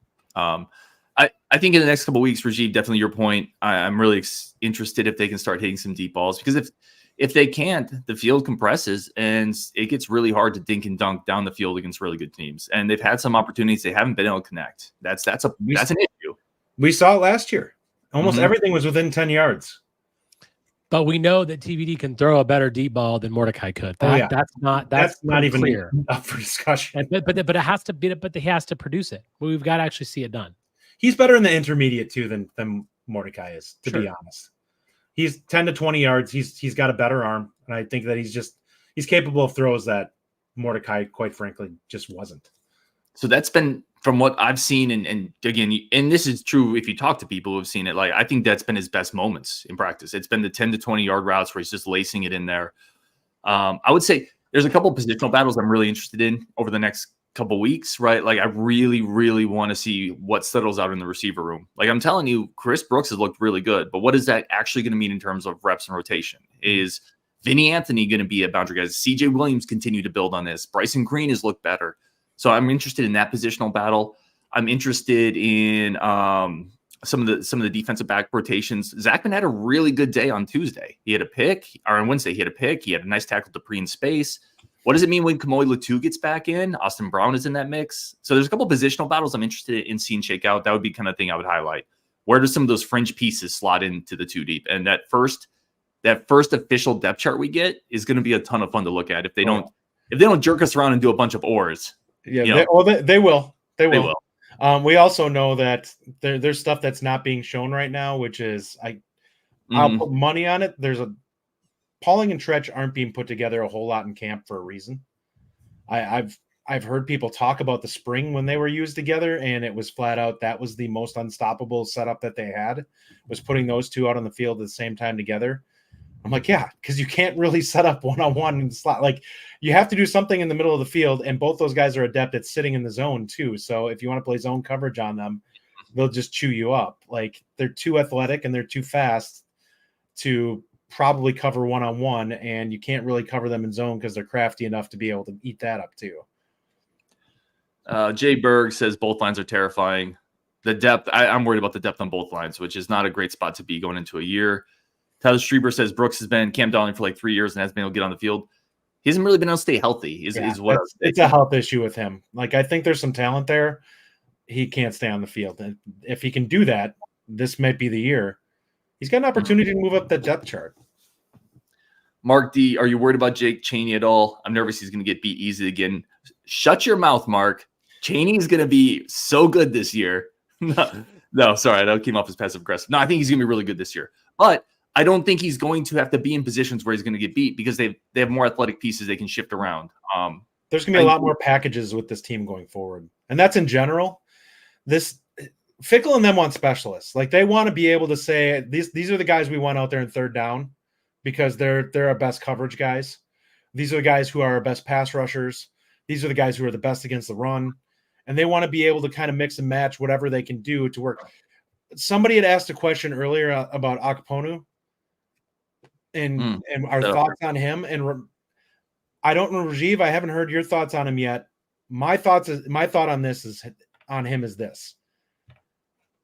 I think in the next couple of weeks, Rajiv, definitely your point. I'm really interested if they can start hitting some deep balls, because if they can't, the field compresses and it gets really hard to dink and dunk down the field against really good teams. And they've had some opportunities they haven't been able to connect. That's an issue. We saw it last year. Almost everything was within 10 yards. But we know that TVD can throw a better deep ball than Mordecai could. That's not even clear. Up for discussion. But it has to be. But he has to produce it. We've got to actually see it done. He's better in the intermediate too than Mordecai is, to be honest. He's 10 to 20 yards. He's got a better arm, and I think that he's capable of throws that Mordecai, quite frankly, just wasn't. So that's been, from what I've seen, and again, and this is true if you talk to people who have seen it, like I think that's been his best moments in practice. It's been the 10 to 20 yard routes where he's just lacing it in there. I would say there's a couple of positional battles I'm really interested in over the next couple weeks, right? Like I really, really want to see what settles out in the receiver room. Like I'm telling you, Chris Brooks has looked really good, but what is that actually going to mean in terms of reps and rotation? Is Vinny Anthony going to be a boundary guy? CJ Williams continue to build on this. Bryson Green has looked better. So I'm interested in that positional battle. I'm interested in some of the defensive back rotations. Zachman had a really good day on Tuesday. He had a pick, or on Wednesday he had a pick. He had a nice tackle to pre in space. What does it mean when Kamoi Latu gets back in? Austin Brown is in that mix. So there's a couple positional battles I'm interested in seeing shake out. That would be kind of thing I would highlight. Where do some of those fringe pieces slot into the 2 deep? And that first official depth chart we get is going to be a ton of fun to look at if they don't jerk us around and do a bunch of ours. Yeah, they will. They will. We also know that there's stuff that's not being shown right now, which is I'll put money on it. Pauling and Tretch aren't being put together a whole lot in camp for a reason. I've heard people talk about the spring when they were used together, and it was flat out that was the most unstoppable setup that they had, was putting those two out on the field at the same time together. I'm like, yeah, because you can't really set up one-on-one in the slot. Like, you have to do something in the middle of the field, and both those guys are adept at sitting in the zone too. So if you want to play zone coverage on them, they'll just chew you up. Like, they're too athletic and they're too fast to probably cover one-on-one, and you can't really cover them in zone because they're crafty enough to be able to eat that up too. Jay Berg says both lines are terrifying. The depth, I'm worried about the depth on both lines, which is not a great spot to be going into a year. Tyler Strieber says Brooks has been Cam Dowling for like 3 years and hasn't been able to get on the field. He hasn't really been able to stay healthy. It's a health issue with him. Like, I think there's some talent there. He can't stay on the field. And if he can do that, this might be the year. He's got an opportunity to move up the depth chart. Mark D, are you worried about Jake Chaney at all? I'm nervous he's going to get beat easy again. Shut your mouth, Mark. Chaney is going to be so good this year. No, sorry, that came off as passive aggressive. No, I think he's going to be really good this year. But I don't think he's going to have to be in positions where he's going to get beat because they have more athletic pieces they can shift around. There's going to be a lot more packages with this team going forward. And that's in general. This Fickle and them want specialists. Like, they want to be able to say, these are the guys we want out there in third down because they're our best coverage guys. These are the guys who are our best pass rushers. These are the guys who are the best against the run. And they want to be able to kind of mix and match whatever they can do to work. Somebody had asked a question earlier about Akponu and our thoughts on him. And I don't know, Rajiv, I haven't heard your thoughts on him yet. My thought on him is this.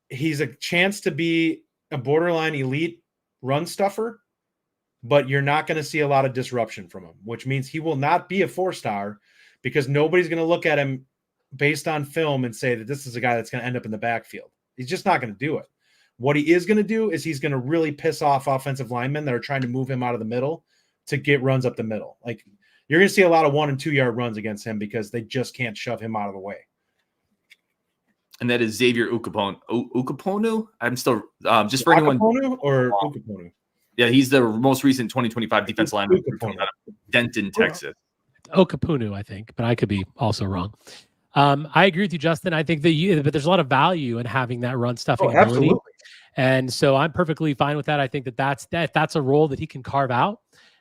He's a chance to be a borderline elite run stuffer, but you're not going to see a lot of disruption from him, which means he will not be a 4-star because nobody's going to look at him based on film and say that this is a guy that's going to end up in the backfield. He's just not going to do it. What he is going to do is he's going to really piss off offensive linemen that are trying to move him out of the middle to get runs up the middle. Like, you're going to see a lot of 1- and 2-yard runs against him because they just can't shove him out of the way. And that is Xavier Ukaponu. I'm still just for anyone. Ukaponu? Yeah, he's the most recent 2025 defense lineman from Denton, Texas. Okapunu, I think, but I could be also wrong. I agree with you, Justin. I think but there's a lot of value in having that run stuffing ability. Absolutely. And so I'm perfectly fine with that. I think that's a role that he can carve out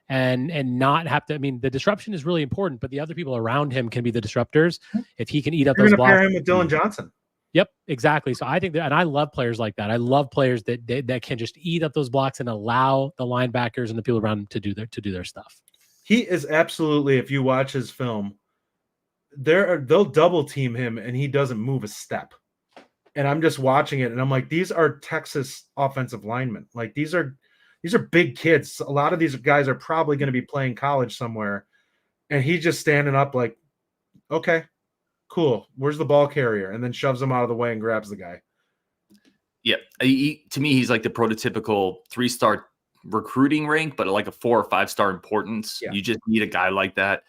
and not have to. I mean, the disruption is really important, but the other people around him can be the disruptors if he can eat up those blocks. You're going to pair him with Dylan Johnson. Yep, exactly. So I think and I love players like that. I love players that can just eat up those blocks and allow the linebackers and the people around him to do their stuff. He is absolutely, if you watch his film, they'll double team him and he doesn't move a step. And I'm just watching it and I'm like, these are Texas offensive linemen. Like, these are big kids. A lot of these guys are probably going to be playing college somewhere. And he's just standing up like, okay, cool. Where's the ball carrier? And then shoves him out of the way and grabs the guy. Yeah. To me, he's like the prototypical 3-star recruiting rank, but like a 4 or 5-star importance. Yeah. You just need a guy like that.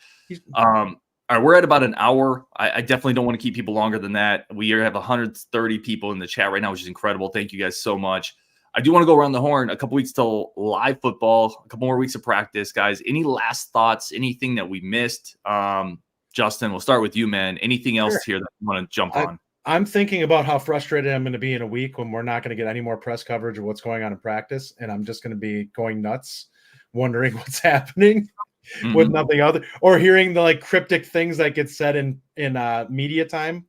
All right, we're at about an hour. I definitely don't want to keep people longer than that. We have 130 people in the chat right now, which is incredible. Thank you guys so much. I do want to go around the horn. A couple weeks till live football, a couple more weeks of practice, guys. Any last thoughts? Anything that we missed? Justin, we'll start with you, man. Anything else here that you want to jump on? I'm thinking about how frustrated I'm going to be in a week when we're not going to get any more press coverage of what's going on in practice, and I'm just going to be going nuts, wondering what's happening with nothing other, or hearing the like cryptic things that get said in media time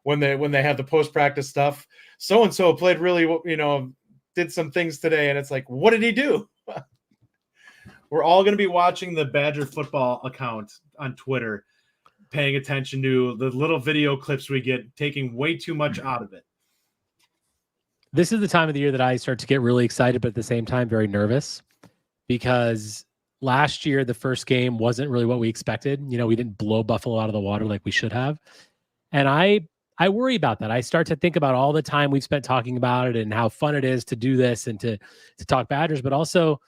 when they have the post practice stuff. So and so played really, did some things today, and it's like, what did he do? We're all going to be watching the Badger football account on Twitter, paying attention to the little video clips we get, taking way too much out of it. This is the time of the year that I start to get really excited, but at the same time, very nervous, because last year, the first game wasn't really what we expected. You know, we didn't blow Buffalo out of the water like we should have. And I worry about that. I start to think about all the time we've spent talking about it and how fun it is to do this and to talk Badgers, but also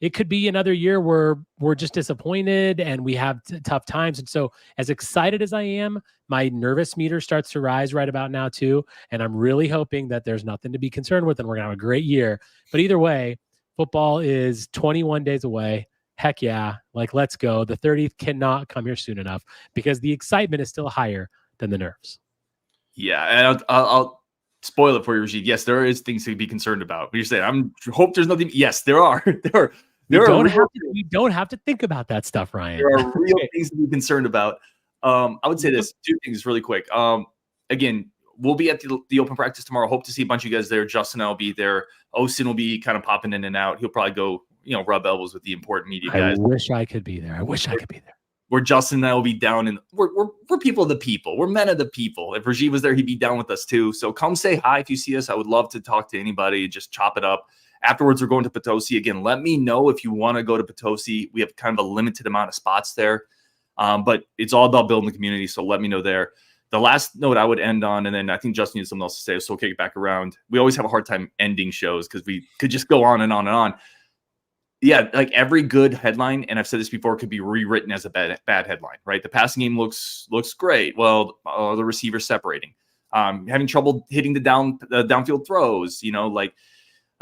it could be another year where we're just disappointed and we have tough times. And so as excited as I am, my nervous meter starts to rise right about now too. And I'm really hoping that there's nothing to be concerned with and we're going to have a great year. But either way, football is 21 days away. Heck yeah. Like, let's go. The 30th cannot come here soon enough because the excitement is still higher than the nerves. Yeah. And I'll spoil it for you, Rajiv. Yes, there is things to be concerned about. But you're saying, hope there's nothing. Yes, there are. We don't have to think about that stuff, Ryan. There are real things to be concerned about. I would say this, 2 things really quick. Again, we'll be at the open practice tomorrow. Hope to see a bunch of you guys there. Justin and I will be there. Osin will be kind of popping in and out. He'll probably go, rub elbows with the important media guys. I wish I could be there. Where Justin and I will be down, and we're people of the people. We're men of the people. If Rajiv was there, he'd be down with us too. So come say hi if you see us. I would love to talk to anybody. Just chop it up. Afterwards, we're going to Potosi. Again, let me know if you want to go to Potosi. We have kind of a limited amount of spots there, but it's all about building the community, so let me know there. The last note I would end on, and then I think Justin needs something else to say, so we'll kick it back around. We always have a hard time ending shows because we could just go on and on and on. Yeah, like every good headline, and I've said this before, could be rewritten as a bad headline, right? The passing game looks great. Well, the receiver's separating. Having trouble hitting the downfield throws,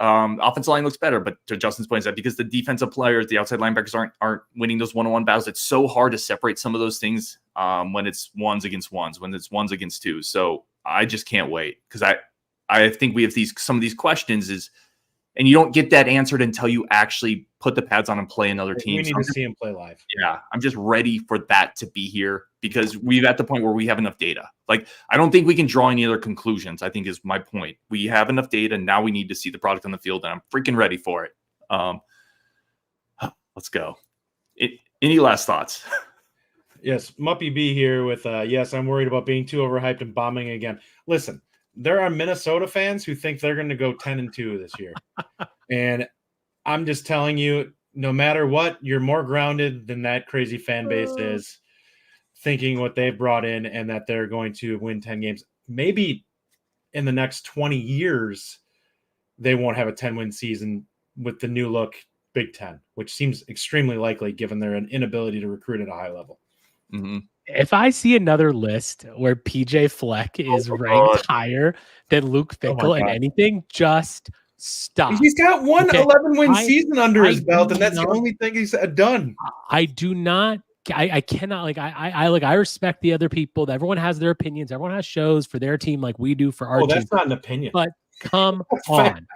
offensive line looks better, but to Justin's point is that because the defensive players, the outside linebackers aren't winning those one-on-one battles, it's so hard to separate some of those things when it's ones against ones, when it's ones against twos. So I just can't wait because I think we have some of these questions and you don't get that answered until you actually put the pads on and play another team. We need to see him play live. Yeah, I'm just ready for that to be here because we're at the point where we have enough data. Like, I don't think we can draw any other conclusions, I think is my point. We have enough data. Now we need to see the product on the field, and I'm freaking ready for it. Let's go. Any last thoughts? Yes, Muppy B here with, yes, I'm worried about being too overhyped and bombing again. Listen, there are Minnesota fans who think they're going to go 10-2 this year. And I'm just telling you, no matter what, you're more grounded than that crazy fan base is, thinking what they've brought in and that they're going to win 10 games. Maybe in the next 20 years, they won't have a 10-win season with the new look Big Ten, which seems extremely likely given their inability to recruit at a high level. Mm-hmm. If I see another list where PJ Fleck is ranked higher than Luke Fickell and anything, just stop. He's got one 11-win season under his belt, and that's the only thing he's done. I do not. I cannot I respect the other people. Everyone has their opinions. Everyone has shows for their team like we do for our team. That's not an opinion. But come on.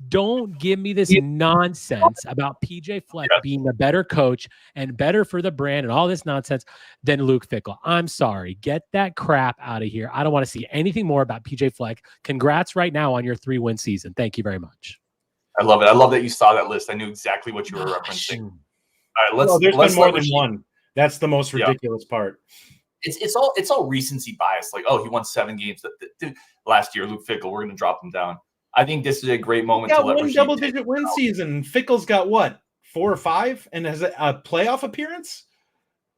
Don't give me this nonsense about PJ Fleck being a better coach and better for the brand and all this nonsense than Luke Fickell. I'm sorry. Get that crap out of here. I don't want to see anything more about PJ Fleck. Congrats right now on your 3-win season. Thank you very much. I love it. I love that you saw that list. I knew exactly what you were referencing. All right, there's been more than one. That's the most ridiculous part. It's all recency bias. Like, he won 7 games last year. Luke Fickell, we're going to drop him down. I think this is a great moment to let one double-digit win season. Fickell's got what, 4 or 5, and has a playoff appearance.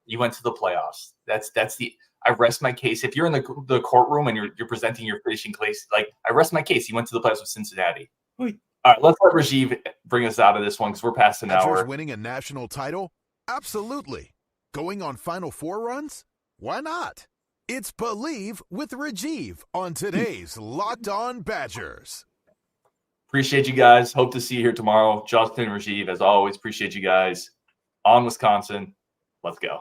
You went to the playoffs. That's the. I rest my case. If you're in the courtroom and you're presenting your finishing case, like, I rest my case. He went to the playoffs with Cincinnati. All right, let's let Rajiv bring us out of this one because we're past an hour. Winning a national title? Absolutely. Going on Final Four runs? Why not? It's Believe with Rajiv on today's Locked On Badgers. Appreciate you guys. Hope to see you here tomorrow. Justin and Rajiv, as always, appreciate you guys. On Wisconsin. Let's go.